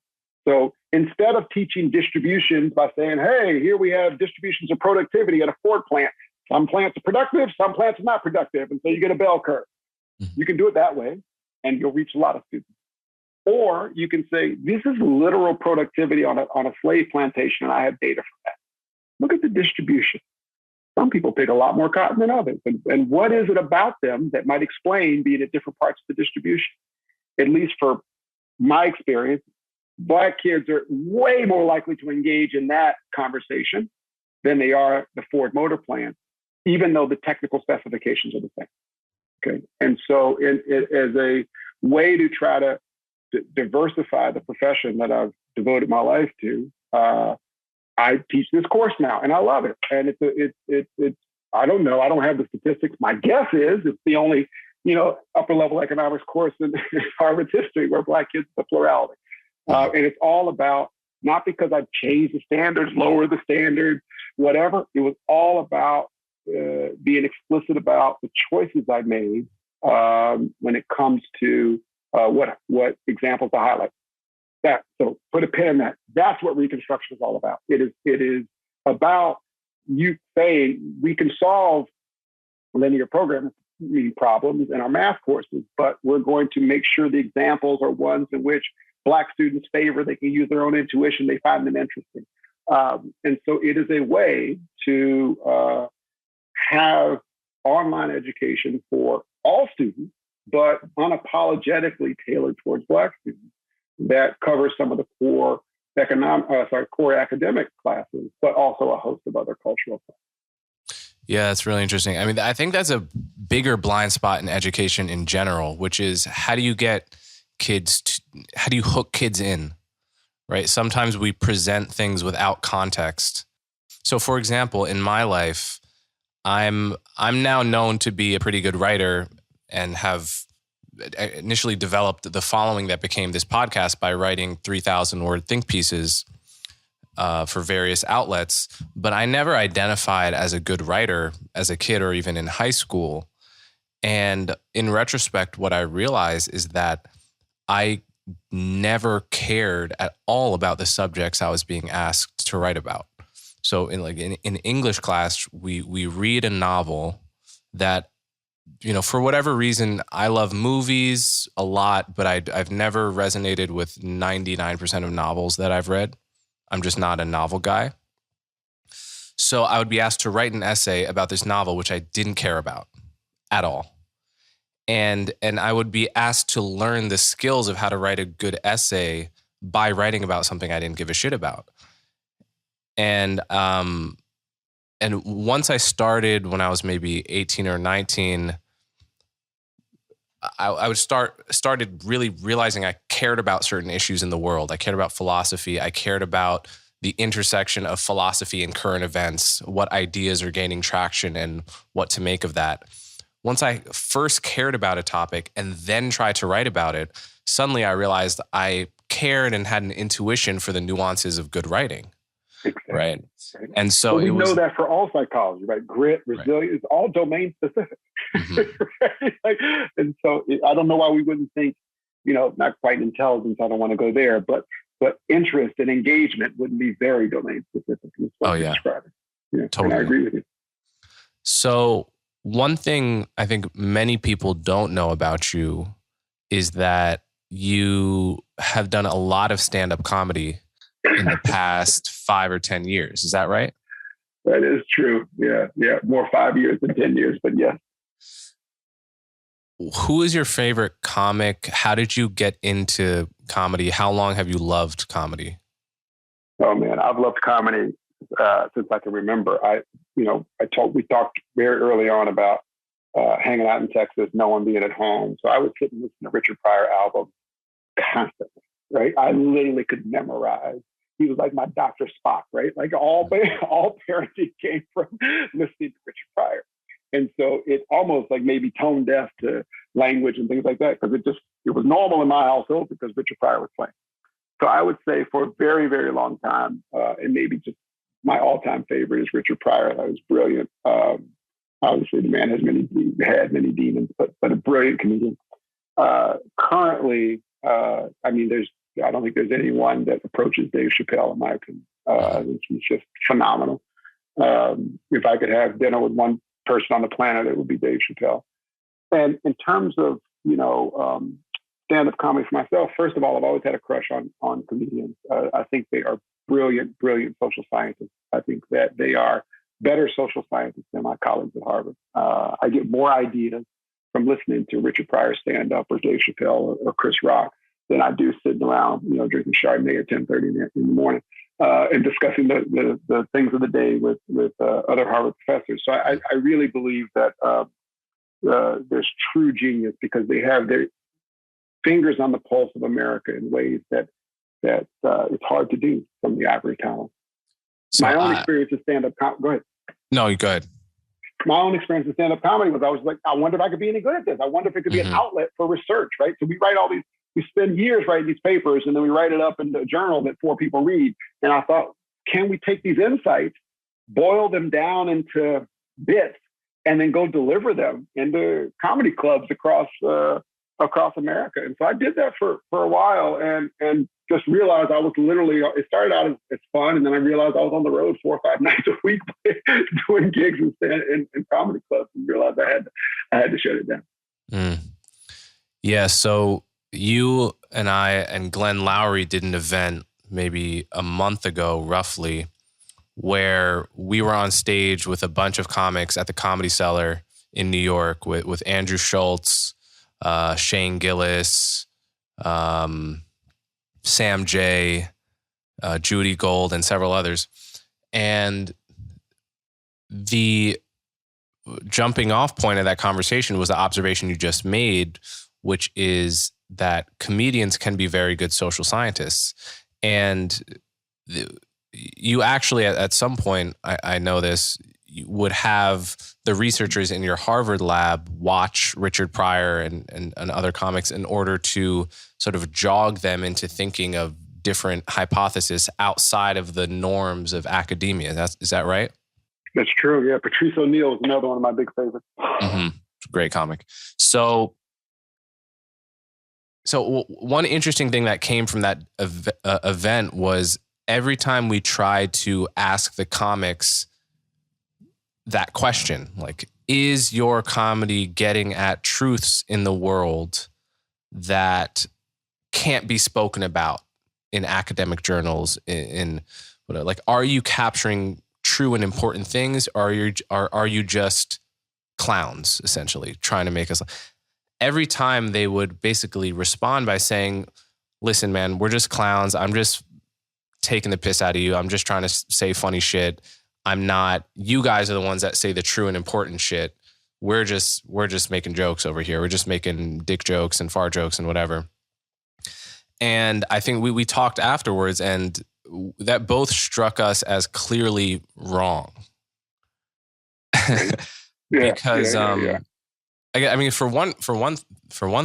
So instead of teaching distributions by saying, hey, here we have distributions of productivity at a Ford plant. Some plants are productive, some plants are not productive. And so you get a bell curve. You can do it that way, and you'll reach a lot of students. Or you can say, this is literal productivity on a slave plantation, and I have data for that. Look at the distribution. Some people pick a lot more cotton than others. And what is it about them that might explain being at different parts of the distribution? At least for my experience, Black kids are way more likely to engage in that conversation than they are the Ford Motor Plan, even though the technical specifications are the same. Okay, and so as a way to try to diversify the profession that I've devoted my life to, I teach this course now, and I love it. And it's I don't know, I don't have the statistics. My guess is it's the only upper level economics course in Harvard's history where Black kids are the plurality. And it's all about, not because I've changed the standards, lowered the standards, whatever. It was all about being explicit about the choices I made when it comes to what examples to highlight. So put a pin in that. That's what Reconstruction is all about. It is about you saying we can solve linear programming problems in our math courses, but we're going to make sure the examples are ones in which Black students favor, they can use their own intuition, they find them interesting. And so it is a way to have online education for all students, but unapologetically tailored towards Black students that covers some of the core academic classes, but also a host of other cultural classes. Yeah, that's really interesting. I mean, I think that's a bigger blind spot in education in general, which is how do you hook kids in, right? Sometimes we present things without context. So for example, in my life, I'm now known to be a pretty good writer and have initially developed the following that became this podcast by writing 3,000 word think pieces for various outlets. But I never identified as a good writer as a kid or even in high school. And in retrospect, what I realized is that I never cared at all about the subjects I was being asked to write about. So in English class, we read a novel that, for whatever reason, I love movies a lot, but I've never resonated with 99% of novels that I've read. I'm just not a novel guy. So I would be asked to write an essay about this novel, which I didn't care about at all. And I would be asked to learn the skills of how to write a good essay by writing about something I didn't give a shit about. And once I started, when I was maybe 18 or 19, I started really realizing I cared about certain issues in the world. I cared about philosophy. I cared about the intersection of philosophy and current events, what ideas are gaining traction and what to make of that. Once I first cared about a topic and then tried to write about it, suddenly I realized I cared and had an intuition for the nuances of good writing. Exactly. Right. And so we know that for all psychology, right? Grit, resilience, right. All domain specific. Mm-hmm. Right? And so I don't know why we wouldn't think, not quite intelligence, I don't want to go there, but interest and engagement wouldn't be very domain specific. Oh, yeah. Yeah. Totally. And I agree with you. So one thing I think many people don't know about you is that you have done a lot of stand-up comedy in the past 5 or 10 years. Is that right? That is true. Yeah. More 5 years than 10 years, but yes. Who is your favorite comic? How did you get into comedy? How long have you loved comedy? Oh man, I've loved comedy since I can remember. We talked very early on about hanging out in Texas, no one being at home. So I would sit and listen to Richard Pryor albums constantly, right? I literally could memorize. He was like my Dr. Spock, right? Like all parenting came from listening to Richard Pryor. And so it's almost like maybe tone deaf to language and things like that, because it was normal in my household because Richard Pryor was playing. So I would say for a very, very long time, and maybe just my all-time favorite is Richard Pryor. That was brilliant. Obviously, the man had many demons, but a brilliant comedian. Currently, I don't think there's anyone that approaches Dave Chappelle, in my opinion. He's just phenomenal. If I could have dinner with one person on the planet, it would be Dave Chappelle. And in terms of, stand-up comedy for myself, first of all, I've always had a crush on comedians. I think they are brilliant, brilliant social scientists. I think that they are better social scientists than my colleagues at Harvard. I get more ideas from listening to Richard Pryor stand-up or Dave Chappelle or Chris Rock than I do sitting around, drinking Chardonnay at 10:30 in the morning and discussing the things of the day with other Harvard professors. So I really believe that there's true genius because they have their fingers on the pulse of America in ways that it's hard to do from the ivory tower. So My own experience in stand-up comedy. Go ahead. No, you go ahead. My own experience in stand-up comedy was I was like, I wonder if I could be any good at this. I wonder if it could be an outlet for research, right? So we write all these, we spend years writing these papers and then we write it up in the journal that 4 people read. And I thought, can we take these insights, boil them down into bits, and then go deliver them into comedy clubs across America? And so I did that for a while and just realized I was literally, it started out as fun. And then I realized I was on the road 4 or 5 nights a week doing gigs in comedy clubs and realized I had to shut it down. Mm. Yeah. So you and I and Glenn Lowry did an event maybe a month ago, roughly, where we were on stage with a bunch of comics at the Comedy Cellar in New York with Andrew Schultz, Shane Gillis, Sam J, Judy Gold, and several others. And the jumping off point of that conversation was the observation you just made, which is that comedians can be very good social scientists. And you actually, at some point, I know this, you would have the researchers in your Harvard lab watch Richard Pryor and other comics in order to sort of jog them into thinking of different hypotheses outside of the norms of academia. Is that right? That's true. Yeah. Patrice O'Neill is another one of my big favorites. Mm-hmm. Great comic. So one interesting thing that came from that event was every time we tried to ask the comics that question, like, is your comedy getting at truths in the world that can't be spoken about in academic journals? Are you capturing true and important things, or are you just clowns, essentially, trying to make us? Every time they would basically respond by saying, listen, man, we're just clowns. I'm just taking the piss out of you. I'm just trying to say funny shit. I'm not, you guys are the ones that say the true and important shit. We're just making jokes over here. We're just making dick jokes and fart jokes and whatever. And I think we talked afterwards, and that both struck us as clearly wrong. Because I mean, for one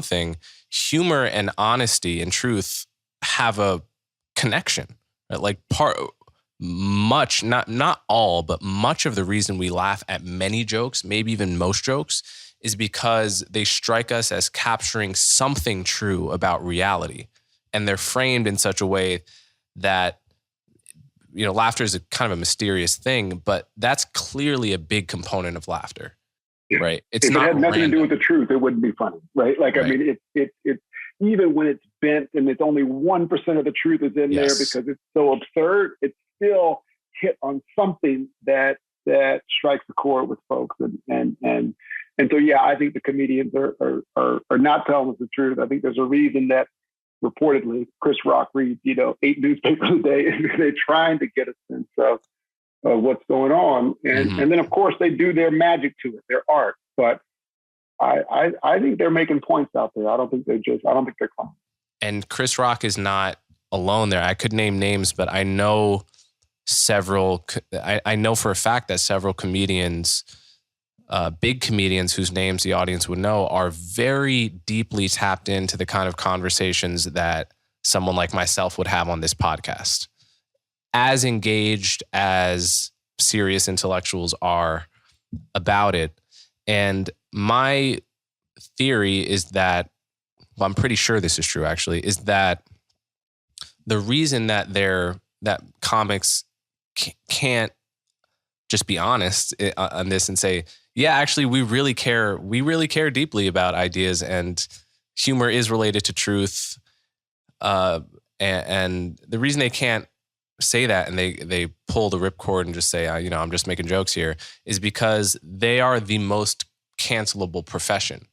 thing, humor and honesty and truth have a connection. Right? Like not all, but much of the reason we laugh at many jokes, maybe even most jokes, is because they strike us as capturing something true about reality. And they're framed in such a way that, laughter is a kind of a mysterious thing, but that's clearly a big component of laughter, right? If it had nothing to do with the truth, it wouldn't be funny, right? Like, right. I mean, it's even when it's bent and it's only 1% of the truth is in there because it's so absurd, it's still hit on something that strikes a chord with folks. And so, yeah, I think the comedians are not telling us the truth. I think there's a reason that reportedly Chris Rock reads, 8 newspapers a day, and they're trying to get a sense of what's going on. And then, of course, they do their magic to it, their art. But I think they're making points out there. I don't think they're clowns. And Chris Rock is not alone there. I could name names, but I know I know for a fact that several comedians, big comedians whose names the audience would know, are very deeply tapped into the kind of conversations that someone like myself would have on this podcast. As engaged as serious intellectuals are about it. And my theory is that, well, I'm pretty sure this is true actually, is that the reason that comics can't just be honest on this and say, yeah, actually, we really care deeply about ideas, and humor is related to truth. And the reason they can't say that and they pull the ripcord and just say, I'm just making jokes here, is because they are the most cancelable profession,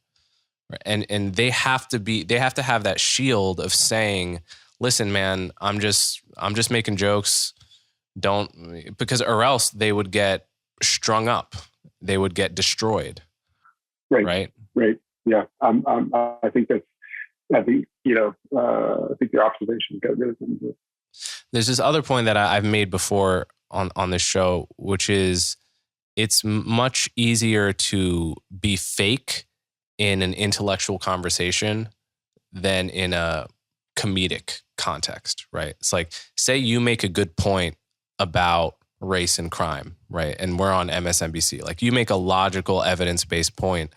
And they have to have that shield of saying, listen, man, I'm just making jokes. Because or else they would get strung up. They would get destroyed. Right. Yeah. I think your observation got really something to it. There's this other point that I've made before on this show, which is it's much easier to be fake in an intellectual conversation than in a comedic context, right? It's like, say you make a good point about race and crime, right? And we're on MSNBC. Like, you make a logical, evidence-based point.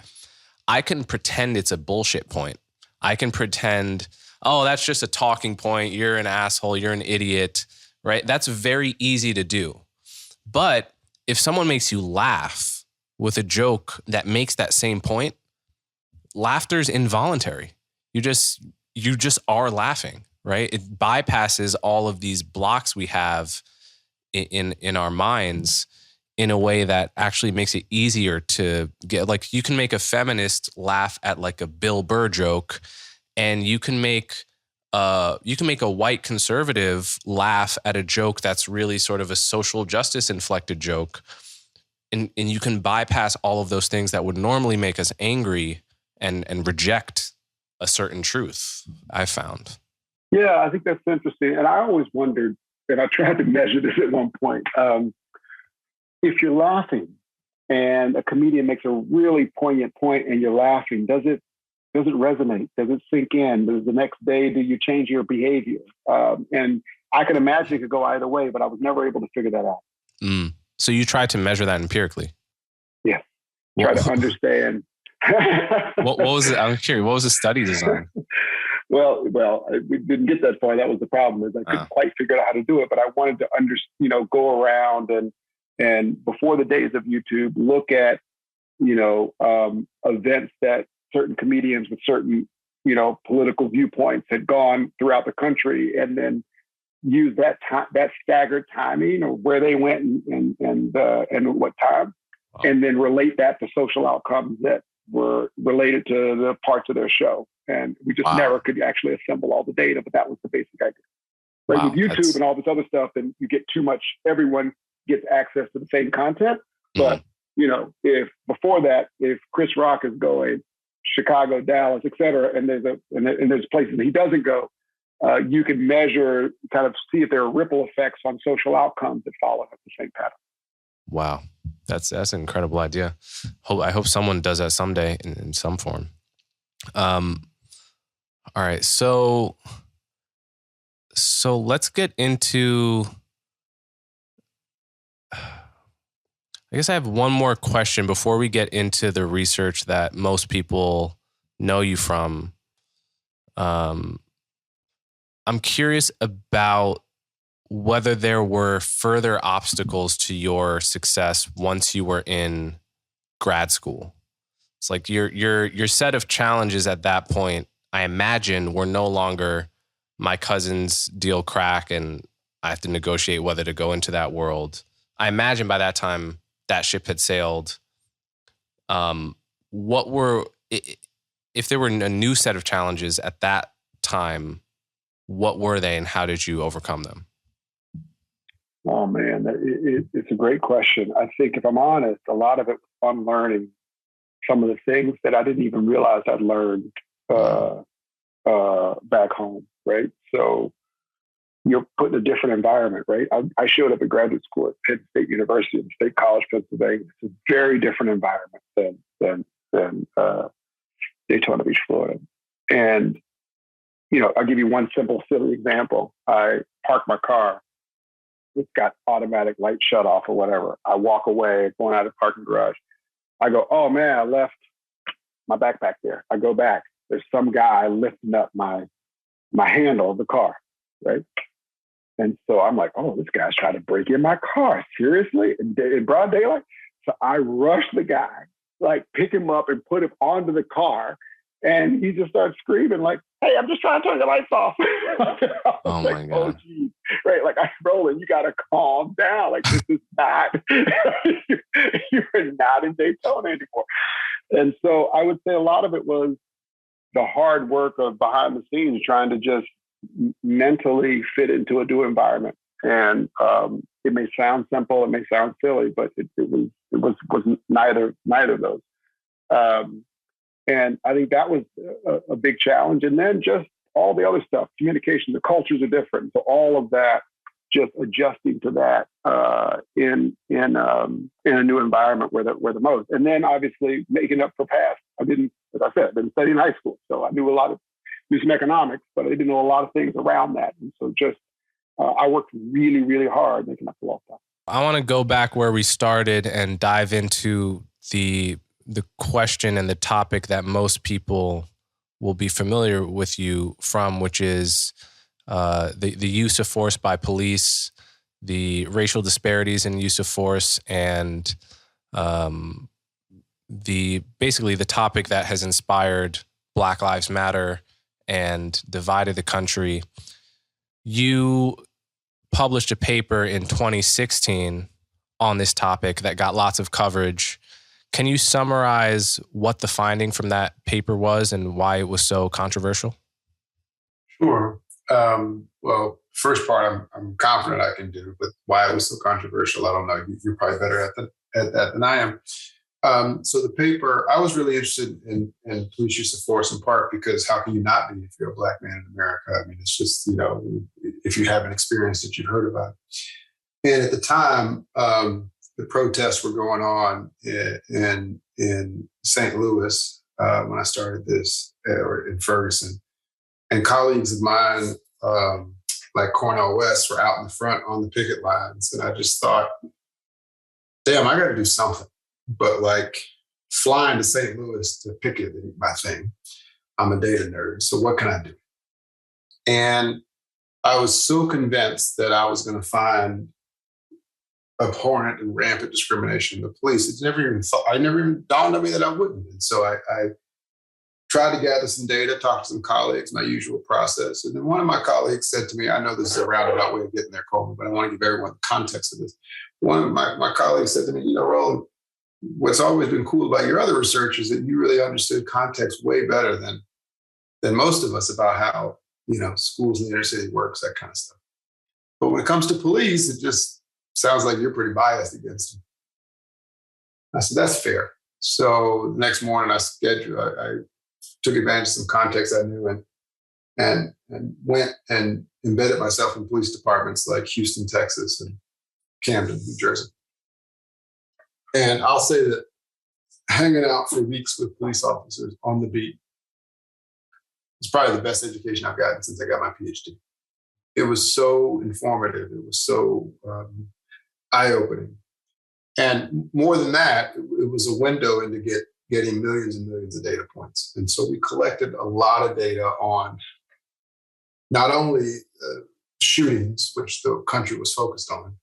I can pretend it's a bullshit point. I can pretend, oh, that's just a talking point. You're an asshole. You're an idiot, right? That's very easy to do. But if someone makes you laugh with a joke that makes that same point, laughter's involuntary. You just are laughing, right? It bypasses all of these blocks we have in our minds in a way that actually makes it easier to get. Like, you can make a feminist laugh at like a Bill Burr joke, and you can make a white conservative laugh at a joke that's really sort of a social justice inflected joke. And you can bypass all of those things that would normally make us angry and reject a certain truth, I found. Yeah, I think that's interesting. And I always wondered, and I tried to measure this at one point, if you're laughing and a comedian makes a really poignant point and you're laughing, does it resonate? Does it sink in? Does the next day, do you change your behavior? And I can imagine it could go either way, but I was never able to figure that out. So you tried to measure that empirically? Yeah. Try to understand. What was it? I'm curious. What was the study design? Well, we didn't get that far. That was the problem. Is I couldn't quite figure out how to do it, but I wanted to go around and before the days of YouTube, look at events that certain comedians with certain political viewpoints had gone throughout the country, and then use that staggered timing of where they went and what time, and then relate that to social outcomes that were related to the parts of their show. And we just never could actually assemble all the data, but that was the basic idea. Right? With YouTube and all this other stuff, then you get too much, everyone gets access to the same content. But, if before that, if Chris Rock is going Chicago, Dallas, et cetera, and there's places he doesn't go, you can measure, kind of see if there are ripple effects on social outcomes that follow at the same pattern. Wow. That's an incredible idea. I hope someone does that someday in some form. All right. So let's get into, I guess I have one more question before we get into the research that most people know you from. I'm curious about whether there were further obstacles to your success once you were in grad school. It's like your set of challenges at that point, I imagine, were no longer my cousin's deal crack and I have to negotiate whether to go into that world. I imagine by that time that ship had sailed. If there were a new set of challenges at that time, what were they and how did you overcome them? Oh man, it's a great question. I think if I'm honest, a lot of it was unlearning some of the things that I didn't even realize I'd learned back home, right? So you're put in a different environment, right? I showed up at graduate school at Penn State University in State College, Pennsylvania. It's a very different environment than Daytona Beach, Florida. And, I'll give you one simple, silly example. I parked my car. It's got automatic light shut off or whatever. I walk away, going out of the parking garage. I go, oh man, I left my backpack there. I go back. There's some guy lifting up my handle of the car, right? And so I'm like, oh, this guy's trying to break in my car. Seriously? In broad daylight? So I rush the guy, like pick him up and put him onto the car. And he just starts screaming like, hey, I'm just trying to turn the lights off. Oh my God. Oh, geez. Right. Like, Roland, you got to calm down. Like, this is not, you're not in Daytona anymore. And so I would say a lot of it was the hard work of behind the scenes trying to just mentally fit into a new environment. And it may sound simple, it may sound silly, but it was neither of those. And I think that was a big challenge. And then just all the other stuff, communication, the cultures are different. So all of that, just adjusting to that in a new environment were the most. And then obviously making up for past. As I said, I've been studying high school, so I knew some economics, but I didn't know a lot of things around that. And so just I worked really, really hard making up for all that. I want to go back where we started and dive into the question and the topic that most people will be familiar with you from, which is the use of force by police, the racial disparities in use of force, and basically the topic that has inspired Black Lives Matter and divided the country. You published a paper in 2016 on this topic that got lots of coverage. Can you summarize what the finding from that paper was and why it was so controversial? Sure. Well, first part I'm confident I can do, but why it was so controversial, I don't know. You're probably better at that than I am. So the paper, I was really interested in police use of force in part because how can you not be if you're a Black man in America? I mean, it's just, if you haven't experienced it, you've heard about it. And at the time, the protests were going on in St. Louis when I started this, or in Ferguson. And colleagues of mine, like Cornell West, were out in the front on the picket lines. And I just thought, damn, I got to do something. But like flying to St. Louis to picket ain't my thing. I'm a data nerd. So what can I do? And I was so convinced that I was going to find abhorrent and rampant discrimination in the police. I never even dawned on me that I wouldn't. And so I tried to gather some data, talk to some colleagues, my usual process. And then one of my colleagues said to me, I know this is a roundabout way of getting there, Coleman, but I want to give everyone the context of this. One of my colleagues said to me, Roland, what's always been cool about your other research is that you really understood context way better than most of us about how, schools in the inner city works, that kind of stuff. But when it comes to police, it just sounds like you're pretty biased against them. I said, that's fair. So the next morning I took advantage of some context I knew and went and embedded myself in police departments like Houston, Texas, and Camden, New Jersey. And I'll say that hanging out for weeks with police officers on the beat is probably the best education I've gotten since I got my PhD. It was so informative. It was so eye-opening. And more than that, it was a window into getting millions and millions of data points. And so we collected a lot of data on not only shootings, which the country was focused on,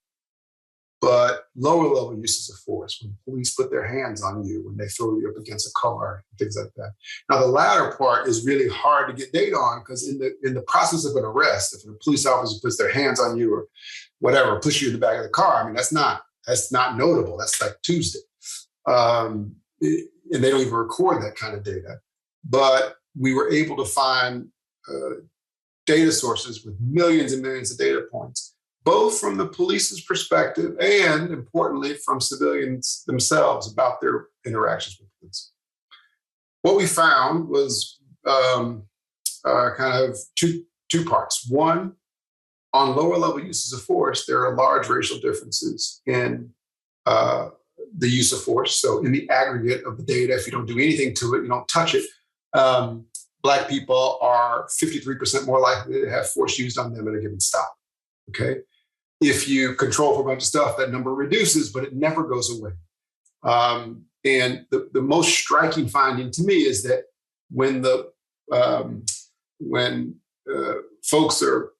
but lower level uses of force, when police put their hands on you, when they throw you up against a car, things like that. Now, the latter part is really hard to get data on because in the process of an arrest, if a police officer puts their hands on you or whatever, push you in the back of the car, I mean, that's not notable. That's like Tuesday. And they don't even record that kind of data. But we were able to find data sources with millions and millions of data points, both from the police's perspective and, importantly, from civilians themselves about their interactions with police. What we found was kind of two parts. One, on lower level uses of force, there are large racial differences in the use of force. So in the aggregate of the data, if you don't do anything to it, you don't touch it, Black people are 53% more likely to have force used on them at a given stop, okay? If you control for a bunch of stuff, that number reduces, but it never goes away. And the most striking finding to me is that when folks are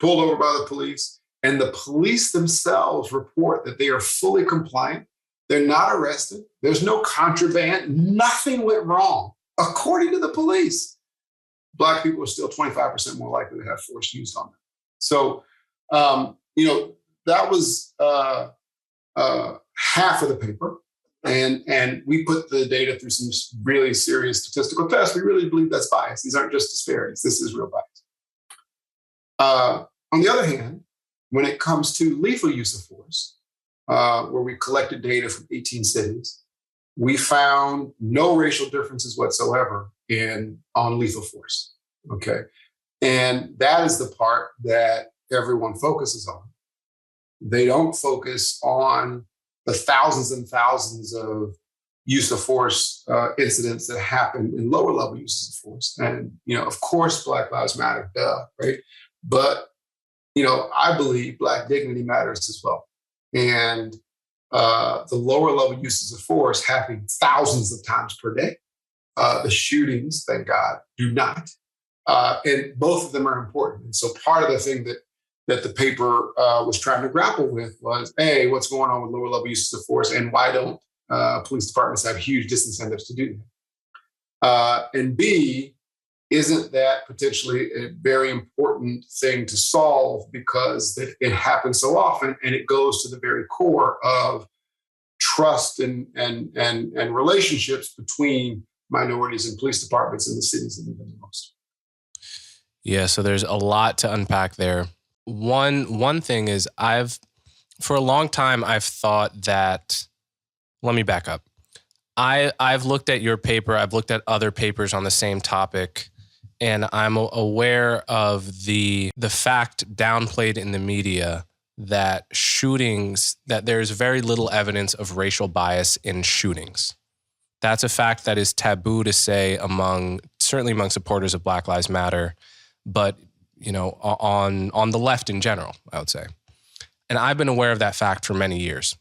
pulled over by the police and the police themselves report that they are fully compliant, they're not arrested, there's no contraband, nothing went wrong, according to the police, Black people are still 25% more likely to have force used on them. So, that was half of the paper. And we put the data through some really serious statistical tests. We really believe that's bias. These aren't just disparities. This is real bias. On the other hand, when it comes to lethal use of force, where we collected data from 18 cities, we found no racial differences whatsoever on lethal force. Okay. And that is the part that everyone focuses on. They don't focus on the thousands and thousands of use of force incidents that happen in lower level uses of force. And, of course, Black Lives Matter, right? But, I believe Black dignity matters as well. And the lower level uses of force happening thousands of times per day. The shootings, thank God, do not. And both of them are important. And so part of the thing that the paper was trying to grapple with was, A, what's going on with lower level uses of force, and why don't police departments have huge disincentives to do that? And B, isn't that potentially a very important thing to solve because it happens so often and it goes to the very core of trust and relationships between minorities and police departments in the cities that need them the most? Yeah, so there's a lot to unpack there. One thing is for a long time, I've thought that, let me back up. I've looked at your paper, I've looked at other papers on the same topic, and I'm aware of the fact downplayed in the media that there's very little evidence of racial bias in shootings. That's a fact that is taboo to say certainly among supporters of Black Lives Matter, but on the left in general, I would say. And I've been aware of that fact for many years.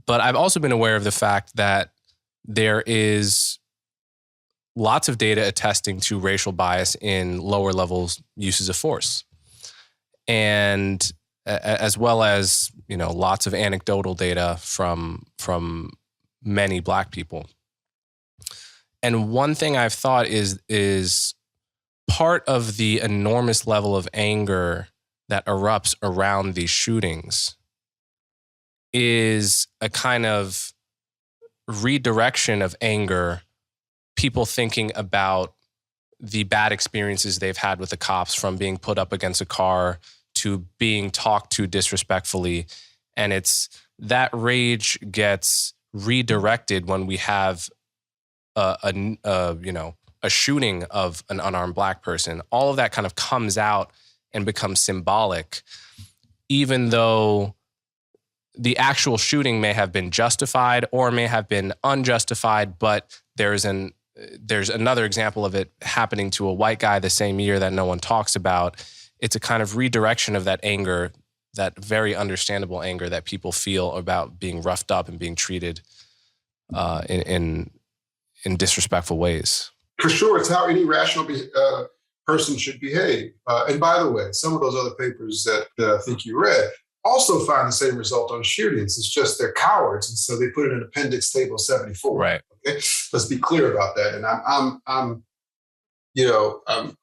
But I've also been aware of the fact that there is lots of data attesting to racial bias in lower levels uses of force. And as well as, lots of anecdotal data from many Black people. And one thing I've thought is part of the enormous level of anger that erupts around these shootings is a kind of redirection of anger, people thinking about the bad experiences they've had with the cops, from being put up against a car to being talked to disrespectfully. And it's that rage gets redirected when we have a shooting of an unarmed Black person. All of that kind of comes out and becomes symbolic, even though the actual shooting may have been justified or may have been unjustified. But there's another example of it happening to a white guy the same year that no one talks about. It's a kind of redirection of that anger, that very understandable anger that people feel about being roughed up and being treated in disrespectful ways. For sure, it's how any rational person should behave. And by the way, some of those other papers that I think you read also find the same result on shootings. It's just they're cowards, and so they put it in Appendix Table 74. Right. Okay? Let's be clear about that. And I'm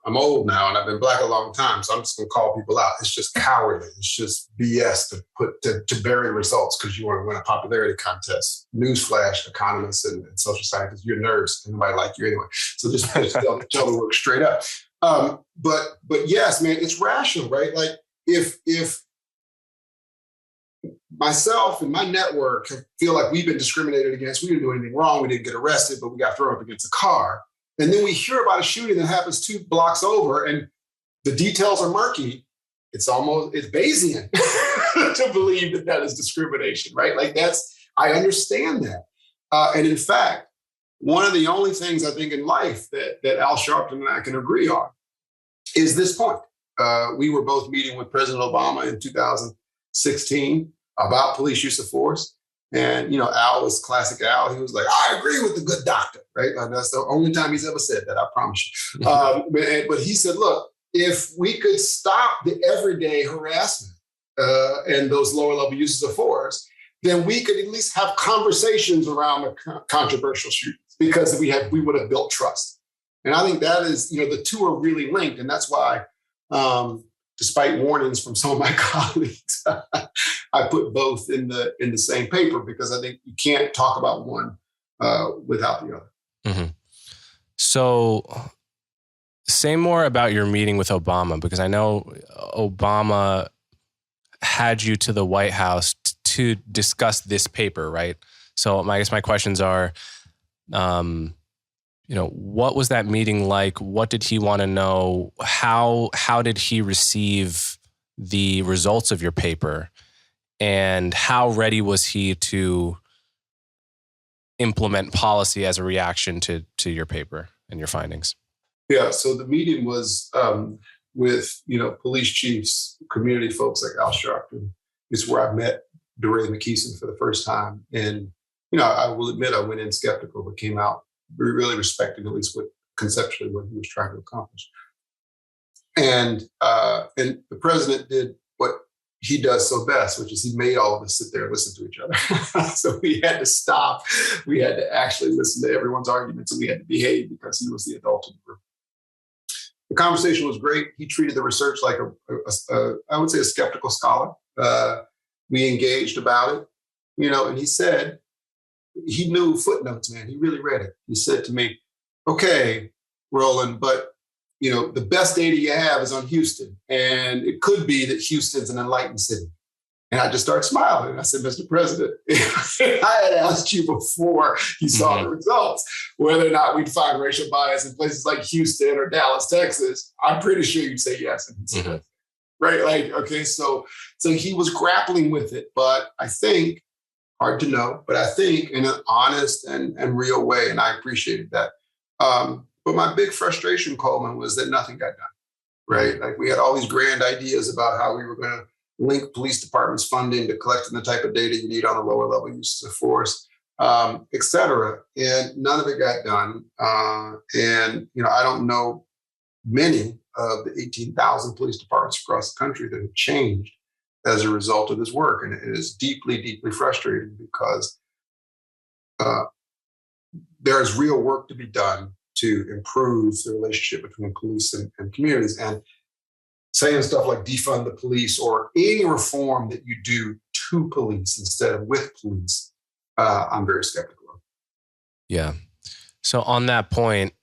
old now, and I've been Black a long time, so I'm just going to call people out. It's just cowardly. It's just BS to bury results because you want to win a popularity contest. Newsflash, economists and social scientists, you're nerds, and nobody like you anyway. So just tell the work straight up. But yes, man, it's rational, right? Like if myself and my network feel like we've been discriminated against, we didn't do anything wrong, we didn't get arrested, but we got thrown up against a car. And then we hear about a shooting that happens 2 blocks over and the details are murky. It's Bayesian to believe that is discrimination, right? Like I understand that. And in fact, one of the only things I think in life that Al Sharpton and I can agree on is this point. We were both meeting with President Obama in 2016 about police use of force. And, Al was classic Al. He was like, I agree with the good doctor, right? And that's the only time he's ever said that, I promise you. But he said, look, if we could stop the everyday harassment and those lower level uses of force, then we could at least have conversations around the controversial shootings because we would have built trust. And I think that is, the two are really linked. And that's why despite warnings from some of my colleagues, I put both in the same paper because I think you can't talk about one without the other. Mm-hmm. So say more about your meeting with Obama, because I know Obama had you to the White House to discuss this paper, right? So I guess my questions are, what was that meeting like? What did he want to know? How did he receive the results of your paper? And how ready was he to implement policy as a reaction to your paper and your findings? Yeah, so the meeting was with police chiefs, community folks like Al Sharpton. It's where I met DeRay McKeeson for the first time, and I will admit I went in skeptical, but came out really respecting at least conceptually what he was trying to accomplish. And the president did what he does so best, which is he made all of us sit there and listen to each other. So we had to stop. We had to actually listen to everyone's arguments, and we had to behave because he was the adult in the room. The conversation was great. He treated the research like I would say a skeptical scholar. We engaged about it, and he said, he knew footnotes, man. He really read it. He said to me, okay, Roland, but the best data you have is on Houston. And it could be that Houston's an enlightened city. And I just started smiling. I said, Mr. President, I had asked you before you saw the results, whether or not we'd find racial bias in places like Houston or Dallas, Texas. I'm pretty sure you'd say yes. And he'd say, right? Like, okay, so he was grappling with it, but I think, hard to know, but I think in an honest and real way, and I appreciated that. But my big frustration, Coleman, was that nothing got done, right? Like we had all these grand ideas about how we were going to link police departments' funding to collecting the type of data you need on the lower level uses of force, et cetera. And none of it got done. And I don't know many of the 18,000 police departments across the country that have changed as a result of this work. And it is deeply, deeply frustrating because there's real work to be done to improve the relationship between police and communities. And saying stuff like defund the police or any reform that you do to police instead of with police, I'm very skeptical of. Yeah. So on that point,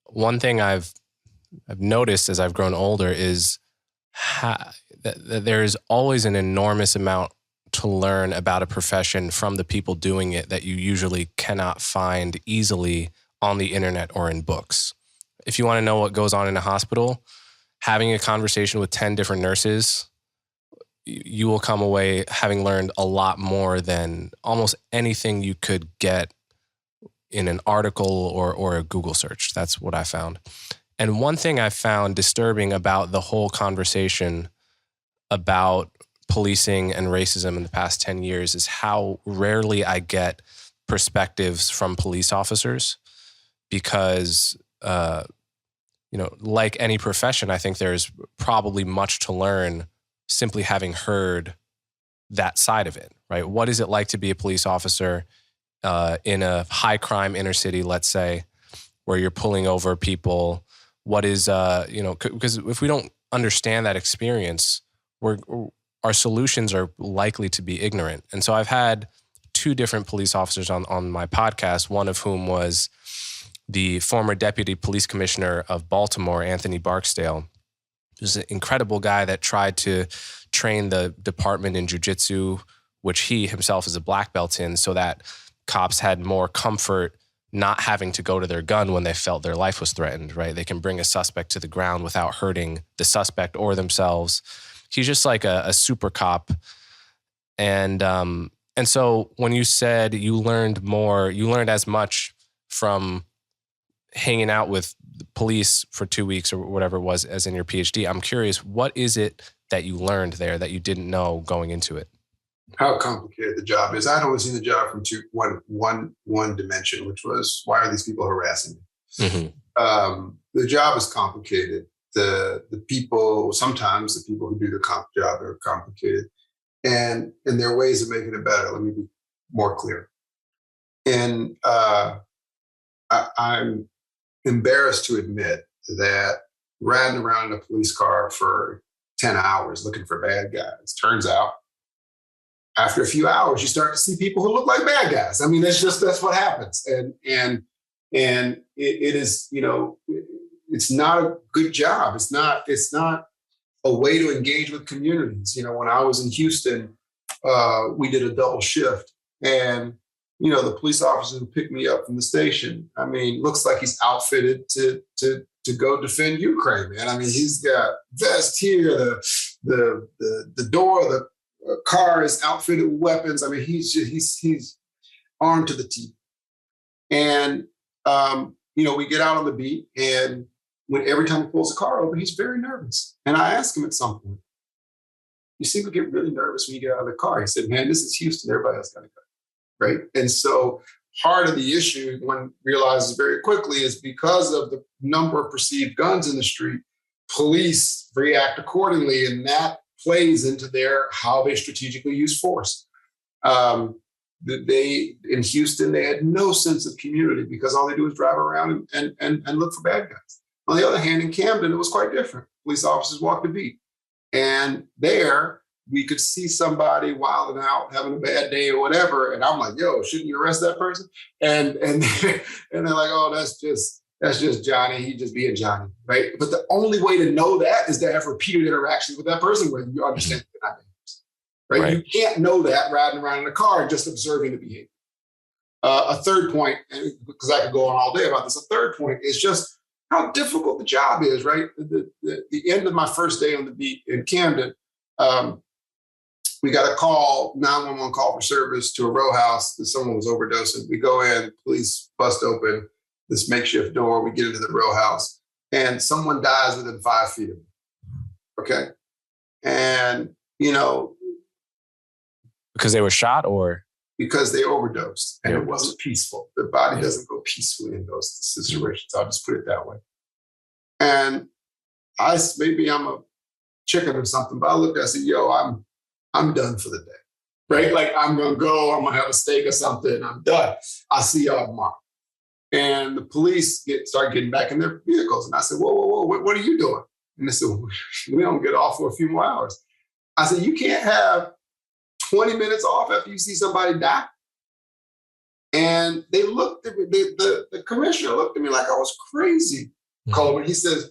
one thing I've noticed as I've grown older is that there is always an enormous amount to learn about a profession from the people doing it that you usually cannot find easily on the internet or in books. If you want to know what goes on in a hospital, having a conversation with 10 different nurses, you will come away having learned a lot more than almost anything you could get in an article or a Google search. That's what I found. And one thing I found disturbing about the whole conversation about policing and racism in the past 10 years is how rarely I get perspectives from police officers because, like any profession, I think there's probably much to learn simply having heard that side of it, right? What is it like to be a police officer in a high crime inner city, let's say, where you're pulling over people? What is, because if we don't understand that experience, our solutions are likely to be ignorant. And so I've had two different police officers on my podcast, one of whom was the former deputy police commissioner of Baltimore, Anthony Barksdale. He was an incredible guy that tried to train the department in jiu-jitsu, which he himself is a black belt in, so that cops had more comfort not having to go to their gun when they felt their life was threatened, right? They can bring a suspect to the ground without hurting the suspect or themselves. He's just like a super cop. And so when you said you learned as much from hanging out with the police for 2 weeks or whatever it was as in your PhD, I'm curious, what is it that you learned there that you didn't know going into it? How complicated the job is. I'd only seen the job from one dimension, which was, why are these people harassing me? Mm-hmm. The job is complicated. The people, sometimes the people who do the job are complicated. And there are ways of making it better. Let me be more clear. And I'm embarrassed to admit that riding around in a police car for 10 hours looking for bad guys. Turns out, after a few hours, you start to see people who look like bad guys. I mean, that's what happens. And it is, it's not a good job. It's not a way to engage with communities. When I was in Houston, we did a double shift, and the police officer who picked me up from the station, I mean, looks like he's outfitted to go defend Ukraine, man. I mean, he's got vest here, the door of the car is outfitted with weapons. I mean, he's armed to the teeth. And we get out on the beat, and every time he pulls the car over, he's very nervous. And I asked him at some point, "You seem to get really nervous when you get out of the car." He said, "Man, this is Houston. Everybody else got to go." Right. And so part of the issue, one realizes very quickly, is because of the number of perceived guns in the street, police react accordingly, and that plays into how they strategically use force. In Houston, they had no sense of community because all they do is drive around and look for bad guys. On the other hand, in Camden, it was quite different. Police officers walked the beat. And there, we could see somebody wilding out, having a bad day or whatever. And I'm like, "Yo, shouldn't you arrest that person?" And they're like, "Oh, that's just Johnny. He just being Johnny," right? But the only way to know that is to have repeated interactions with that person where you understand they're not dangerous, right? You can't know that riding around in a car and just observing the behavior. A third point, because I could go on all day about this, a third point is just how difficult the job is, right? The end of my first day on the beat in Camden, we got a call, 911 call for service to a row house that someone was overdosing. We go in, police bust open this makeshift door. We get into the row house, and someone dies within 5 feet of me. Okay. And, because they were shot, or? Because they overdosed, and it wasn't peaceful. The body doesn't go peacefully in those situations. I'll just put it that way. And maybe I'm a chicken or something, but I looked at it and said, "Yo, I'm done for the day," right? Like, I'm going to go, I'm going to have a steak or something. I'm done. I'll see y'all tomorrow. And the police start getting back in their vehicles. And I said, whoa, what are you doing? And they said, "We don't get off for a few more hours." I said, "You can't have 20 minutes off after you see somebody die?" And they looked at me, the commissioner looked at me like I was crazy. Coleman, he says,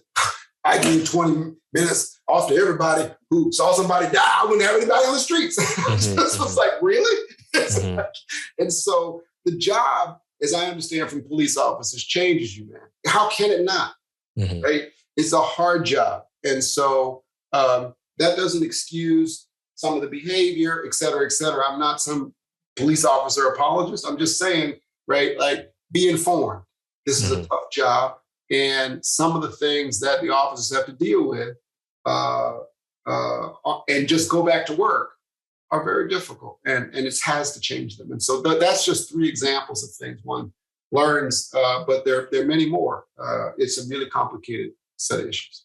"I give 20 minutes off to everybody who saw somebody die. I wouldn't have anybody on the streets." This was like, really? And so the job, as I understand from police officers, changes you, man. How can it not? Right? It's a hard job. And so that doesn't excuse some of the behavior, et cetera, et cetera. I'm not some police officer apologist. I'm just saying, right, like, be informed. This is a tough job. And some of the things that the officers have to deal with and just go back to work are very difficult. And it has to change them. And so that's just 3 examples of things one learns, but there are many more. It's a really complicated set of issues.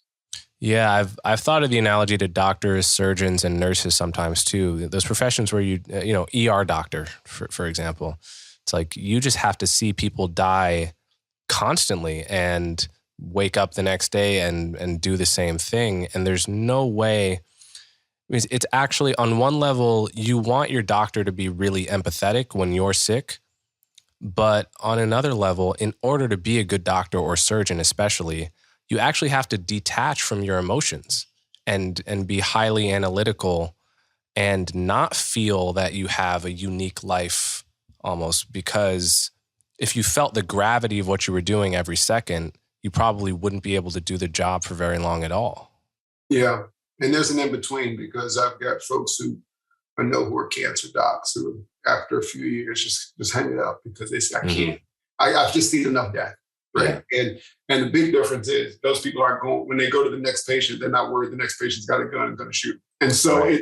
Yeah, I've thought of the analogy to doctors, surgeons, and nurses sometimes too. Those professions where ER doctor, for example, it's like you just have to see people die constantly and wake up the next day and do the same thing. And there's no way. It's actually, on one level, you want your doctor to be really empathetic when you're sick. But on another level, in order to be a good doctor or surgeon especially, you actually have to detach from your emotions and be highly analytical and not feel that you have a unique life almost, because if you felt the gravity of what you were doing every second, you probably wouldn't be able to do the job for very long at all. Yeah. And there's an in-between, because I've got folks who I know who are cancer docs who, after a few years, just hang it up because they say, "I can't. I've just seen enough death." Right. Yeah. And the big difference is those people aren't going, when they go to the next patient, they're not worried the next patient's got a gun and going to shoot. And so I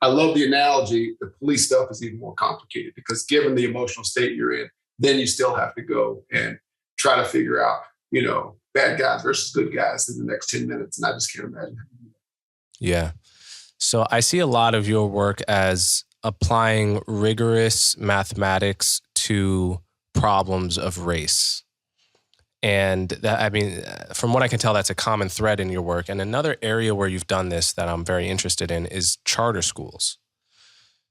love the analogy. The police stuff is even more complicated because given the emotional state you're in, then you still have to go and try to figure out, bad guys versus good guys in the next 10 minutes. And I just can't imagine how to do that. Yeah. So I see a lot of your work as applying rigorous mathematics to problems of race. And that, I mean, from what I can tell, that's a common thread in your work. And another area where you've done this that I'm very interested in is charter schools.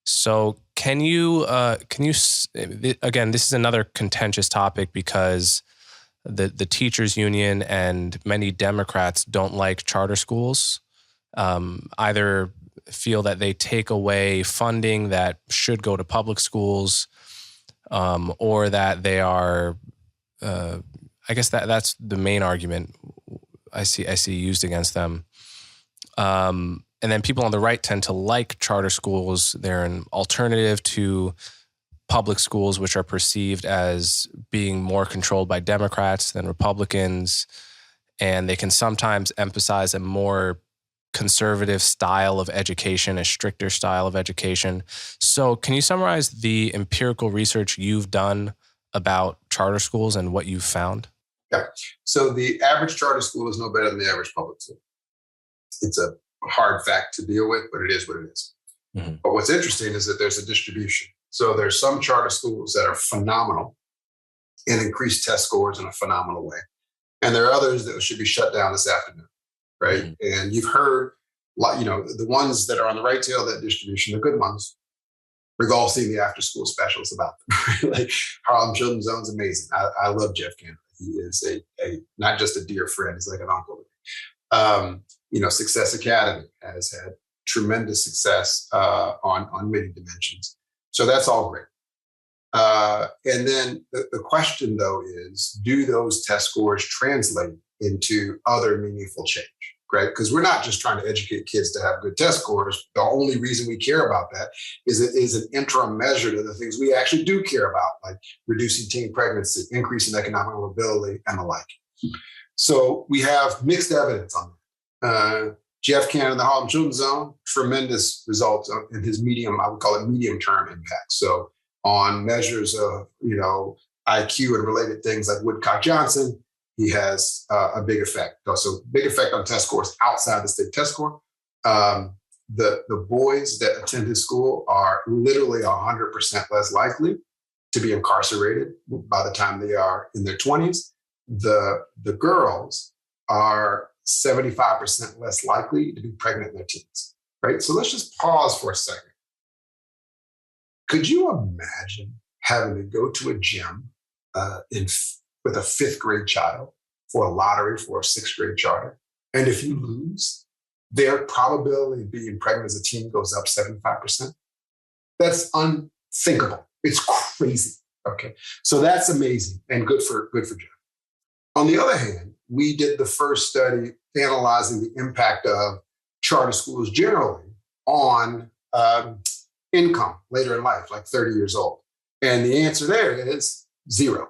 So can you, again, this is another contentious topic because the teachers union and many Democrats don't like charter schools, either feel that they take away funding that should go to public schools, or that they are, I guess that's the main argument I see used against them. And then people on the right tend to like charter schools. They're an alternative to public schools, which are perceived as being more controlled by Democrats than Republicans. And they can sometimes emphasize a more conservative style of education, a stricter style of education. So can you summarize the empirical research you've done about charter schools and what you've found? Yeah. So the average charter school is no better than the average public school. It's a hard fact to deal with, but it is what it is. Mm-hmm. But what's interesting is that there's a distribution. So there's some charter schools that are phenomenal and increase test scores in a phenomenal way. And there are others that should be shut down this afternoon, right? Mm-hmm. And you've heard, the ones that are on the right tail of that distribution, the good ones, we've all seen the after-school specials about them. Like Harlem Children's Zone's amazing. I love Jeff Canada. He is a not just a dear friend, he's like an uncle. Success Academy has had tremendous success on many dimensions. So that's all great. And then the question, though, is, do those test scores translate into other meaningful change, right? Because we're not just trying to educate kids to have good test scores. The only reason we care about that is it is an interim measure to the things we actually do care about, like reducing teen pregnancy, increasing economic mobility, and the like. So we have mixed evidence on that. Jeff Cannon, the Harlem Children's Zone, tremendous results in his medium, I would call it medium-term impact. So on measures of, IQ and related things like Woodcock-Johnson, he has a big effect. So big effect on test scores outside the state test score. The boys that attend his school are literally 100% less likely to be incarcerated by the time they are in their 20s. The girls are 75% less likely to be pregnant in their teens, right? So let's just pause for a second. Could you imagine having to go to a gym with a fifth grade child for a lottery for a sixth grade charter? And if you lose, their probability of being pregnant as a teen goes up 75%. That's unthinkable. It's crazy. Okay. So that's amazing and good for Jeff. On the other hand, we did the first study analyzing the impact of charter schools generally on income later in life, like 30 years old. And the answer there is zero,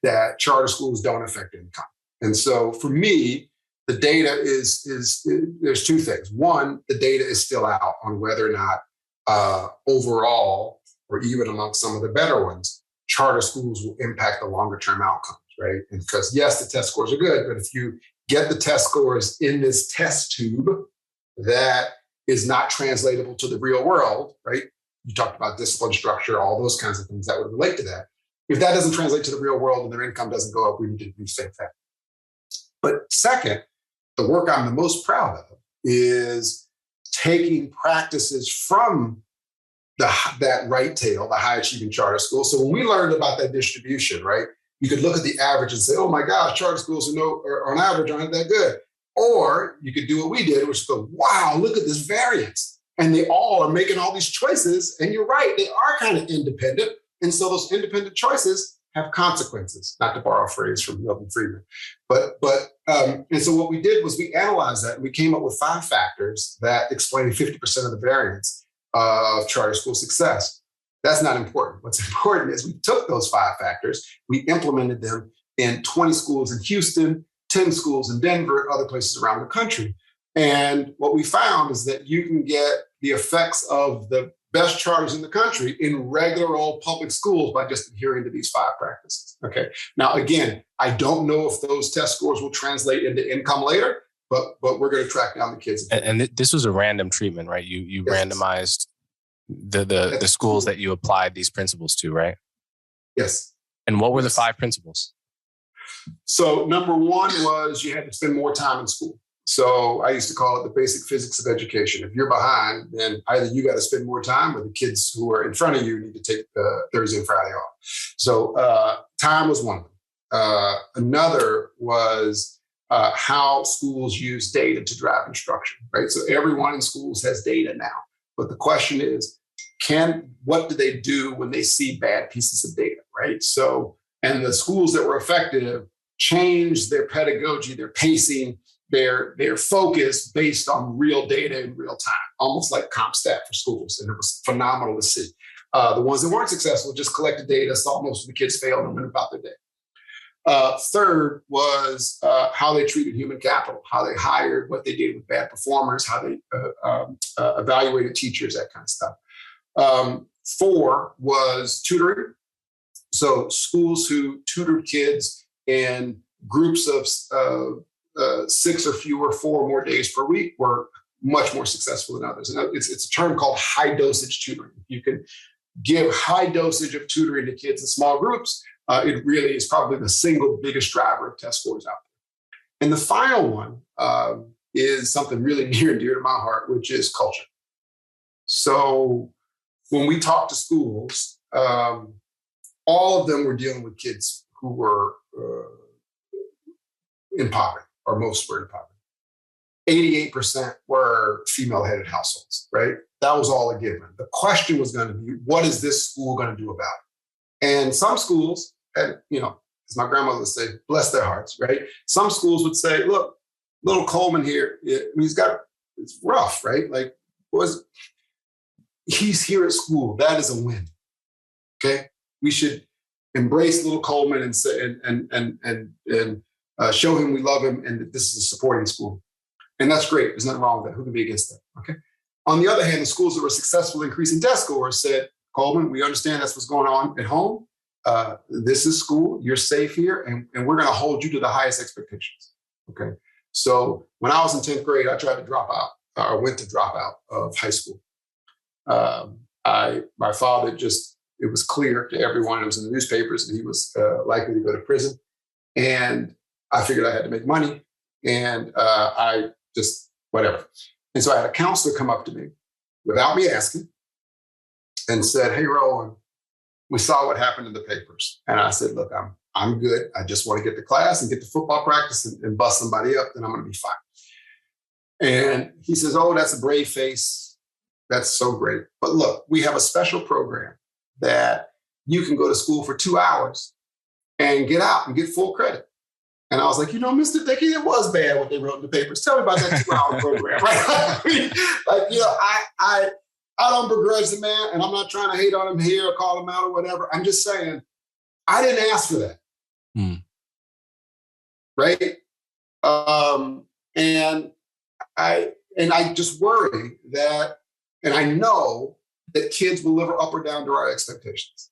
that charter schools don't affect income. And so for me, the data is there's two things. One, the data is still out on whether or not overall, or even amongst some of the better ones, charter schools will impact the longer term outcomes, right? And because yes, the test scores are good, but if you get the test scores in this test tube that is not translatable to the real world, right? You talked about discipline structure, all those kinds of things that would relate to that. If that doesn't translate to the real world and their income doesn't go up, we need to rethink that. But second, the work I'm the most proud of is taking practices from that right tail, the high achieving charter school. So when we learned about that distribution, right, you could look at the average and say, oh my gosh, charter schools are on average aren't that good. Or you could do what we did, which is go, wow, look at this variance. And they all are making all these choices. And you're right, they are kind of independent. And so those independent choices have consequences, not to borrow a phrase from Milton Friedman. And so what we did was we analyzed that and we came up with 5 factors that explain 50% of the variance of charter school success. That's not important. What's important is we took those 5 factors, we implemented them in 20 schools in Houston, 10 schools in Denver, other places around the country. And what we found is that you can get the effects of the best charters in the country in regular old public schools by just adhering to these 5 practices. Okay. Now, again, I don't know if those test scores will translate into income later, but we're going to track down the kids. And this was a random treatment, right? You yes. randomized the schools that you applied these principles to, right? Yes. And what were the 5 principles? So number one was you had to spend more time in school. So I used to call it the basic physics of education. If you're behind, then either you got to spend more time or the kids who are in front of you need to take Thursday and Friday off. So time was one of them. Another was how schools use data to drive instruction, right? So everyone in schools has data now. But the question is, what do they do when they see bad pieces of data, right? So, and the schools that were effective changed their pedagogy, their pacing, their focus based on real data in real time, almost like CompStat for schools. And it was phenomenal to see. The ones that weren't successful just collected data, saw most of the kids fail, and went about their day. Third was how they treated human capital, how they hired, what they did with bad performers, how they evaluated teachers, that kind of stuff. Four was tutoring. So schools who tutored kids in groups of 6 or fewer, 4 or more days per week were much more successful than others. And it's a term called high dosage tutoring. You can give high dosage of tutoring to kids in small groups. It really is probably the single biggest driver of test scores out there. And the final one is something really near and dear to my heart, which is culture. So when we talk to schools, all of them were dealing with kids who were in poverty, or most were in poverty. 88% were female-headed households, right? That was all a given. The question was going to be, what is this school going to do about it? And some schools, and as my grandmother would say, bless their hearts, right? Some schools would say, look, little Coleman here, it's rough, right? Like, he's here at school. That is a win. Okay, we should embrace little Coleman and say and show him we love him and that this is a supporting school, and that's great. There's nothing wrong with that. Who can be against that? Okay. On the other hand, the schools that were successful in increasing test scores said, Coleman, we understand that's what's going on at home. This is school. You're safe here, and we're going to hold you to the highest expectations. Okay. So when I was in 10th grade, I tried to drop out. I went to drop out of high school. My father it was clear to everyone, it was in the newspapers, that he was likely to go to prison. And I figured I had to make money, and I just, whatever. And so I had a counselor come up to me without me asking and said, hey, Roland, we saw what happened in the papers. And I said, look, I'm good. I just want to get to class and get to football practice and bust somebody up, then I'm going to be fine. And he says, oh, that's a brave face. That's so great. But look, we have a special program that you can go to school for 2 hours and get out and get full credit. And I was like, Mr. Dickey, it was bad what they wrote in the papers. Tell me about that 2-hour program, right? I don't begrudge the man, and I'm not trying to hate on him here or call him out or whatever. I'm just saying, I didn't ask for that. Right? And I just worry that, and I know that kids will live up or down to our expectations.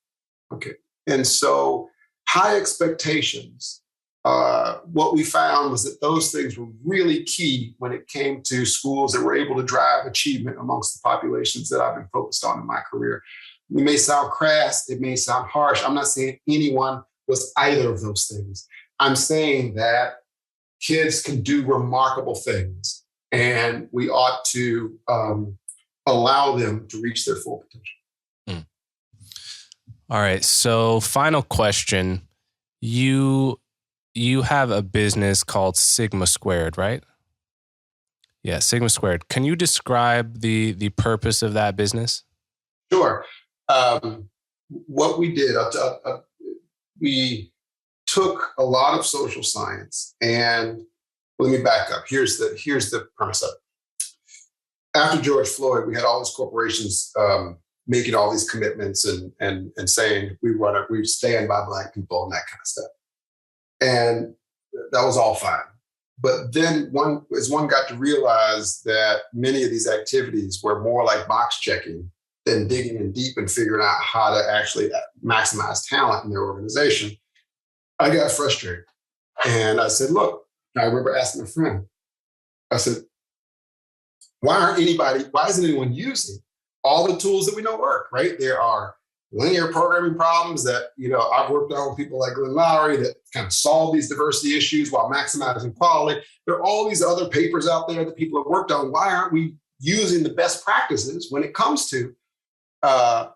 Okay. And so high expectations, what we found was that those things were really key when it came to schools that were able to drive achievement amongst the populations that I've been focused on in my career. It may sound crass, it may sound harsh. I'm not saying anyone was either of those things. I'm saying that kids can do remarkable things, and we ought to allow them to reach their full potential. All right. So final question. You have a business called Sigma Squared, right? Yeah, Sigma Squared. Can you describe the purpose of that business? Sure. What we did, we took a lot of social science, and let me back up. Here's the premise of it. After George Floyd, we had all these corporations making all these commitments and saying we stand by Black people and that kind of stuff. And that was all fine. But then as one got to realize that many of these activities were more like box checking than digging in deep and figuring out how to actually maximize talent in their organization, I got frustrated. And I said, look, I remember asking a friend, I said, why isn't anyone using all the tools that we know work, right? There are linear programming problems that, I've worked on with people like Glenn Lowry that kind of solve these diversity issues while maximizing quality. There are all these other papers out there that people have worked on. Why aren't we using the best practices when it comes to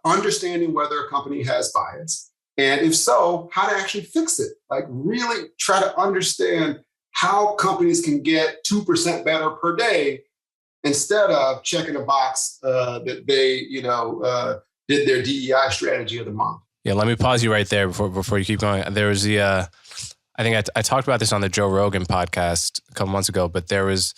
understanding whether a company has bias? And if so, how to actually fix it? Like really try to understand how companies can get 2% better per day instead of checking a box that they, did their DEI strategy of the month. Yeah, let me pause you right there before you keep going. There was I think I talked about this on the Joe Rogan podcast a couple months ago, but there was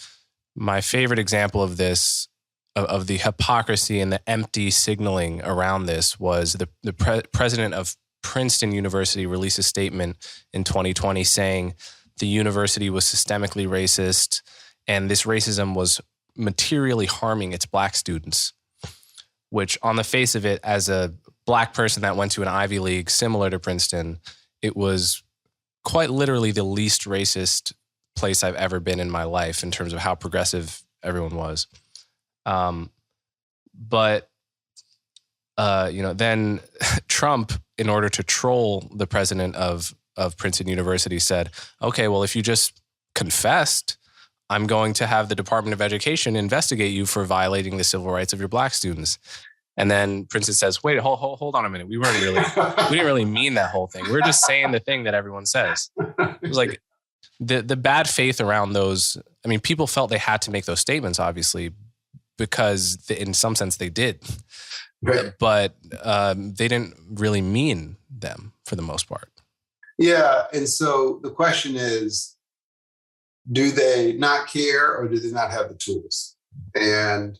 my favorite example of this, of the hypocrisy and the empty signaling around this was the president of Princeton University released a statement in 2020 saying the university was systemically racist and this racism was materially harming its black students, which on the face of it, as a black person that went to an Ivy League similar to Princeton, it was quite literally the least racist place I've ever been in my life in terms of how progressive everyone was. But then Trump, in order to troll the president of Princeton University, said, okay, well, if you just confessed, I'm going to have the Department of Education investigate you for violating the civil rights of your black students. And then Princeton says, wait, hold on a minute. We didn't really mean that whole thing. We're just saying the thing that everyone says. It was like the bad faith around those. I mean, people felt they had to make those statements, obviously, because in some sense they did. Right. But they didn't really mean them for the most part. Yeah. And so the question is, do they not care or do they not have the tools? And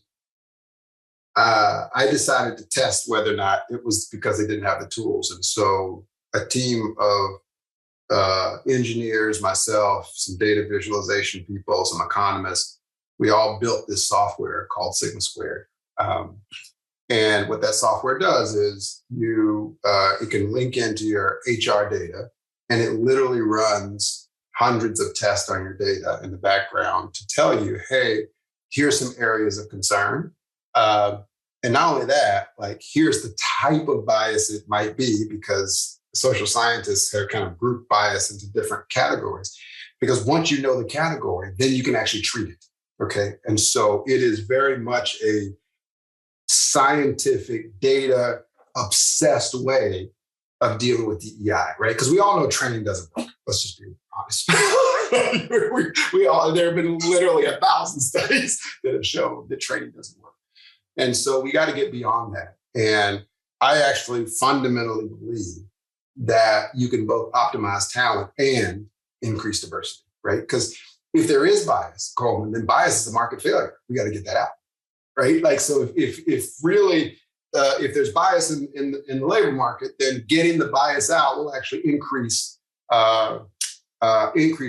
I decided to test whether or not it was because they didn't have the tools. And so a team of engineers, myself, some data visualization people, some economists, we all built this software called Sigma Squared. And what that software does is it can link into your HR data, and it literally runs hundreds of tests on your data in the background to tell you, hey, here's some areas of concern. And not only that, like, here's the type of bias it might be, because social scientists have kind of grouped bias into different categories. Because once you know the category, then you can actually treat it. Okay. And so it is very much a scientific, data obsessed way of dealing with DEI, right? Because we all know training doesn't work. Let's just be honest. There have been literally 1,000 studies that have shown that training doesn't work. And so we got to get beyond that. And I actually fundamentally believe that you can both optimize talent and increase diversity, right? Because if there is bias, Coleman, then bias is a market failure. We got to get that out, right? Like, so if really, if there's bias in the labor market, then getting the bias out will actually increase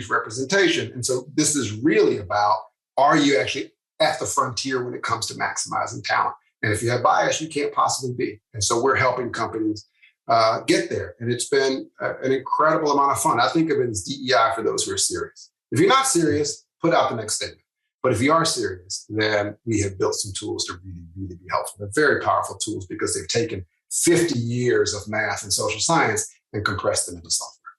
representation. And so this is really about, are you actually at the frontier when it comes to maximizing talent? And if you have bias, you can't possibly be. And so we're helping companies get there. And it's been an incredible amount of fun. I think of it as DEI for those who are serious. If you're not serious, put out the next statement. But if you are serious, then we have built some tools to really, really be helpful. They're very powerful tools because they've taken 50 years of math and social science and compressed them into software.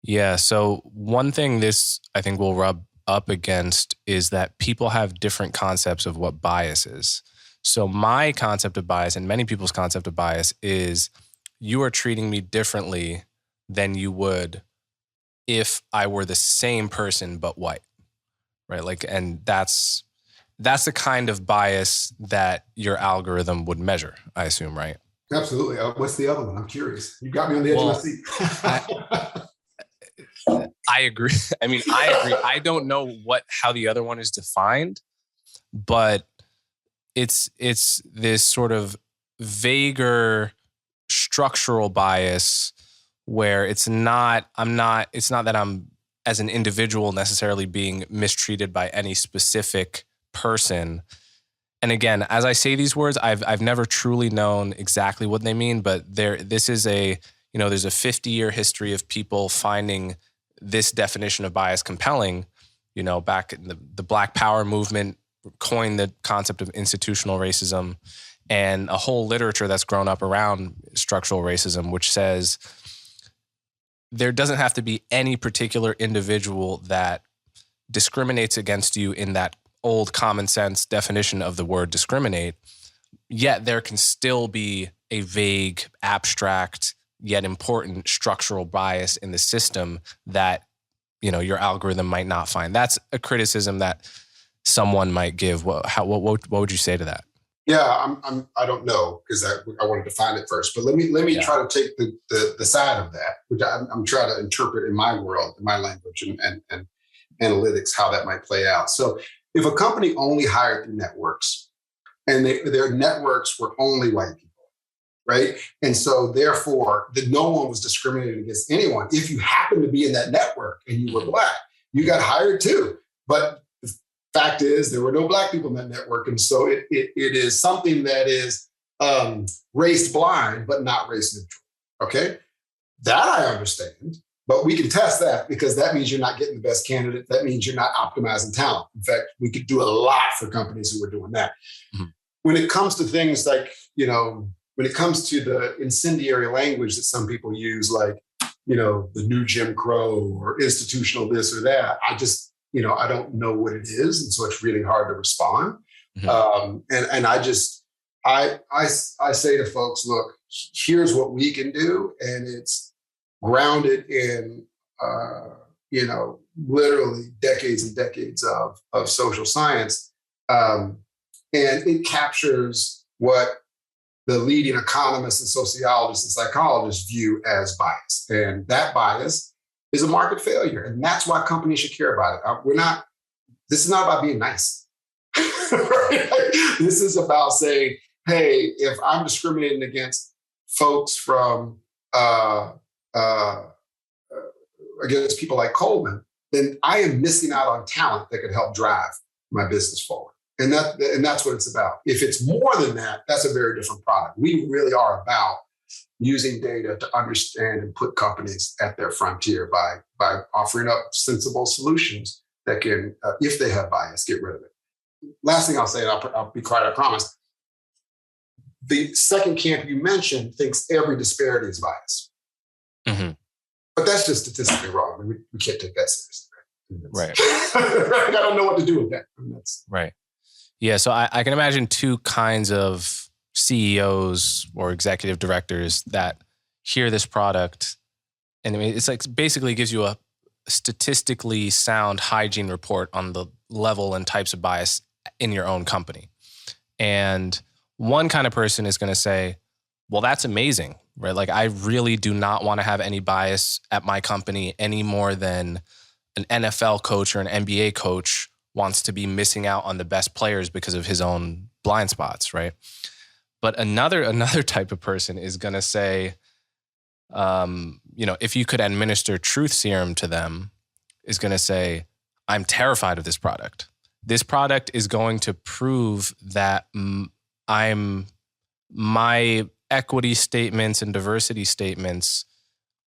Yeah. So one thing this, I think, will rub up against is that people have different concepts of what bias is. So my concept of bias and many people's concept of bias is you are treating me differently than you would if I were the same person but white, right? Like, and that's the kind of bias that your algorithm would measure, I assume, right? Absolutely. What's the other one? I'm curious. You got me on the edge of my seat. I agree. I mean, I agree. I don't know how the other one is defined, but it's this sort of vaguer structural bias where it's not that I'm as an individual necessarily being mistreated by any specific person. And again, as I say these words, I've never truly known exactly what they mean, but this is there's a 50-year history of people finding this definition of bias compelling. Back in the Black Power movement coined the concept of institutional racism. and a whole literature that's grown up around structural racism, which says there doesn't have to be any particular individual that discriminates against you in that old common sense definition of the word discriminate, yet there can still be a vague, abstract, yet important structural bias in the system that, you know, your algorithm might not find. That's a criticism that someone might give. What would you say to that? Yeah, I don't know, because I want to define it first. But let me try to take the side of that, which I'm trying to interpret in my world, in my language, and analytics, how that might play out. So if a company only hired through networks, and their networks were only white people, right? And so therefore, no one was discriminating against anyone. If you happened to be in that network and you were Black, you got hired too. But the fact is, there were no Black people in that network. And so it is something that is race blind, but not race neutral, okay? That I understand. But we can test that, because that means you're not getting the best candidate. That means you're not optimizing talent. In fact, we could do a lot for companies who are doing that. Mm-hmm. When it comes to things like, you know, when it comes to the incendiary language that some people use, like, you know, the new Jim Crow or institutional this or that, I just, you know, I don't know what it is. And so it's really hard to respond. Mm-hmm. I say to folks, look, here's what we can do. And it's grounded in, you know, literally decades and decades of social science. And it captures what the leading economists and sociologists and psychologists view as bias. And that bias is a market failure. And that's why companies should care about it. This is not about being nice. Right? This is about saying, hey, if I'm discriminating against folks from, against people like Coleman, then I am missing out on talent that could help drive my business forward. And that's what it's about. If it's more than that, that's a very different product. We really are about using data to understand and put companies at their frontier by offering up sensible solutions that can, if they have bias, get rid of it. Last thing I'll say, and I'll be quiet, I promise. The second camp you mentioned thinks every disparity is bias. Mm-hmm. But that's just statistically wrong. I mean, we can't take that seriously. Right. I don't know what to do with that. Right. Yeah. So I can imagine two kinds of CEOs or executive directors that hear this product. And I mean, it's like basically gives you a statistically sound hygiene report on the level and types of bias in your own company. And one kind of person is going to say, well, that's amazing, right? Like, I really do not want to have any bias at my company any more than an NFL coach or an NBA coach wants to be missing out on the best players because of his own blind spots, right? But another type of person is going to say, you know, if you could administer truth serum to them, is going to say, I'm terrified of this product. This product is going to prove that my equity statements and diversity statements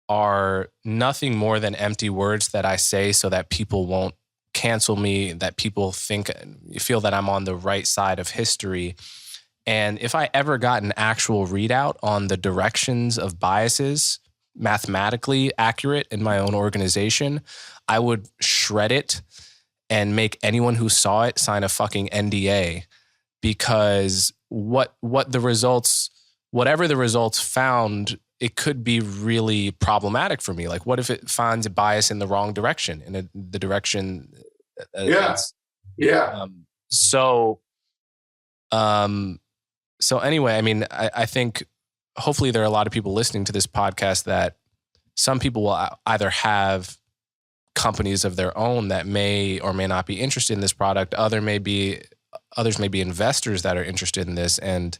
are nothing more than empty words that I say so that people won't cancel me, that people feel that I'm on the right side of history. And if I ever got an actual readout on the directions of biases, mathematically accurate in my own organization, I would shred it and make anyone who saw it sign a fucking NDA, because whatever the results found, it could be really problematic for me. Like, what if it finds a bias in the wrong direction, in the direction? So anyway, I mean, I think hopefully there are a lot of people listening to this podcast that some people will either have companies of their own that may or may not be interested in this product. Others may be investors that are interested in this. And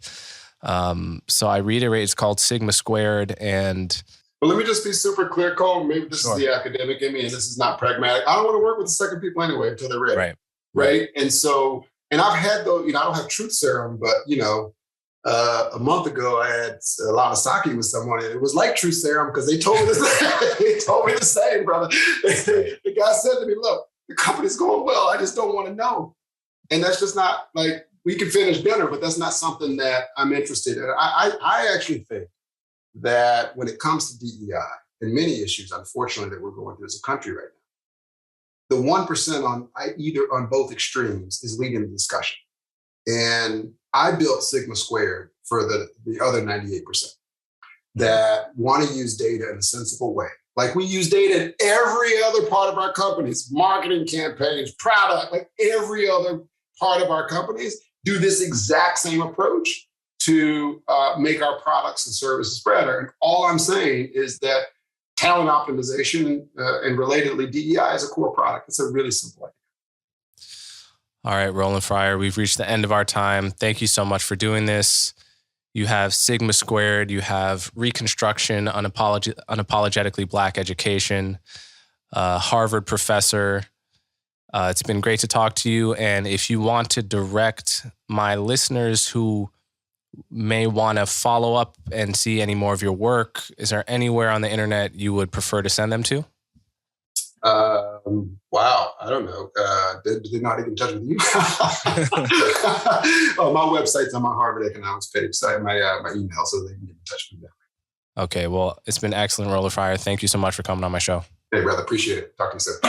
so I reiterate, it's called Sigma Squared. And well, let me just be super clear, Cole. Maybe this is the academic in me, and this is not pragmatic. I don't want to work with the second people anyway until they're ready. Right. And so, and I've had those, I don't have truth serum, but, a month ago I had a lot of sake with someone, and it was like truth serum because they told me the same, brother. The guy said to me, look, the company's going well. I just don't want to know. And that's just not like, we can finish dinner, but that's not something that I'm interested in. I actually think that when it comes to DEI and many issues, unfortunately, that we're going through as a country right now, the 1% on both extremes is leading the discussion. And I built Sigma Squared for the other 98% that want to use data in a sensible way. Like we use data in every other part of our companies, marketing campaigns, product, like every other part of our companies do this exact same approach to make our products and services better. And all I'm saying is that talent optimization and relatedly DEI is a core product. It's a really simple idea. All right, Roland Fryer, we've reached the end of our time. Thank you so much for doing this. You have Sigma Squared, you have Reconstruction, unapologetically Black education, Harvard professor. It's been great to talk to you. And if you want to direct my listeners who may want to follow up and see any more of your work, is there anywhere on the internet you would prefer to send them to? Wow, I don't know. Did they not even touch with you? Oh, my website's on my Harvard economics page, so I have my email, so they can get in touch with me. Okay, well, it's been excellent, Roland Fryer. Thank you so much for coming on my show. Hey, brother, appreciate it. Talk to you soon.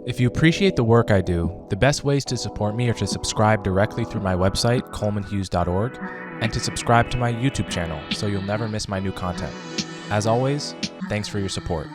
If you appreciate the work I do, the best ways to support me are to subscribe directly through my website, colemanhughes.org, and to subscribe to my YouTube channel so you'll never miss my new content. As always, thanks for your support.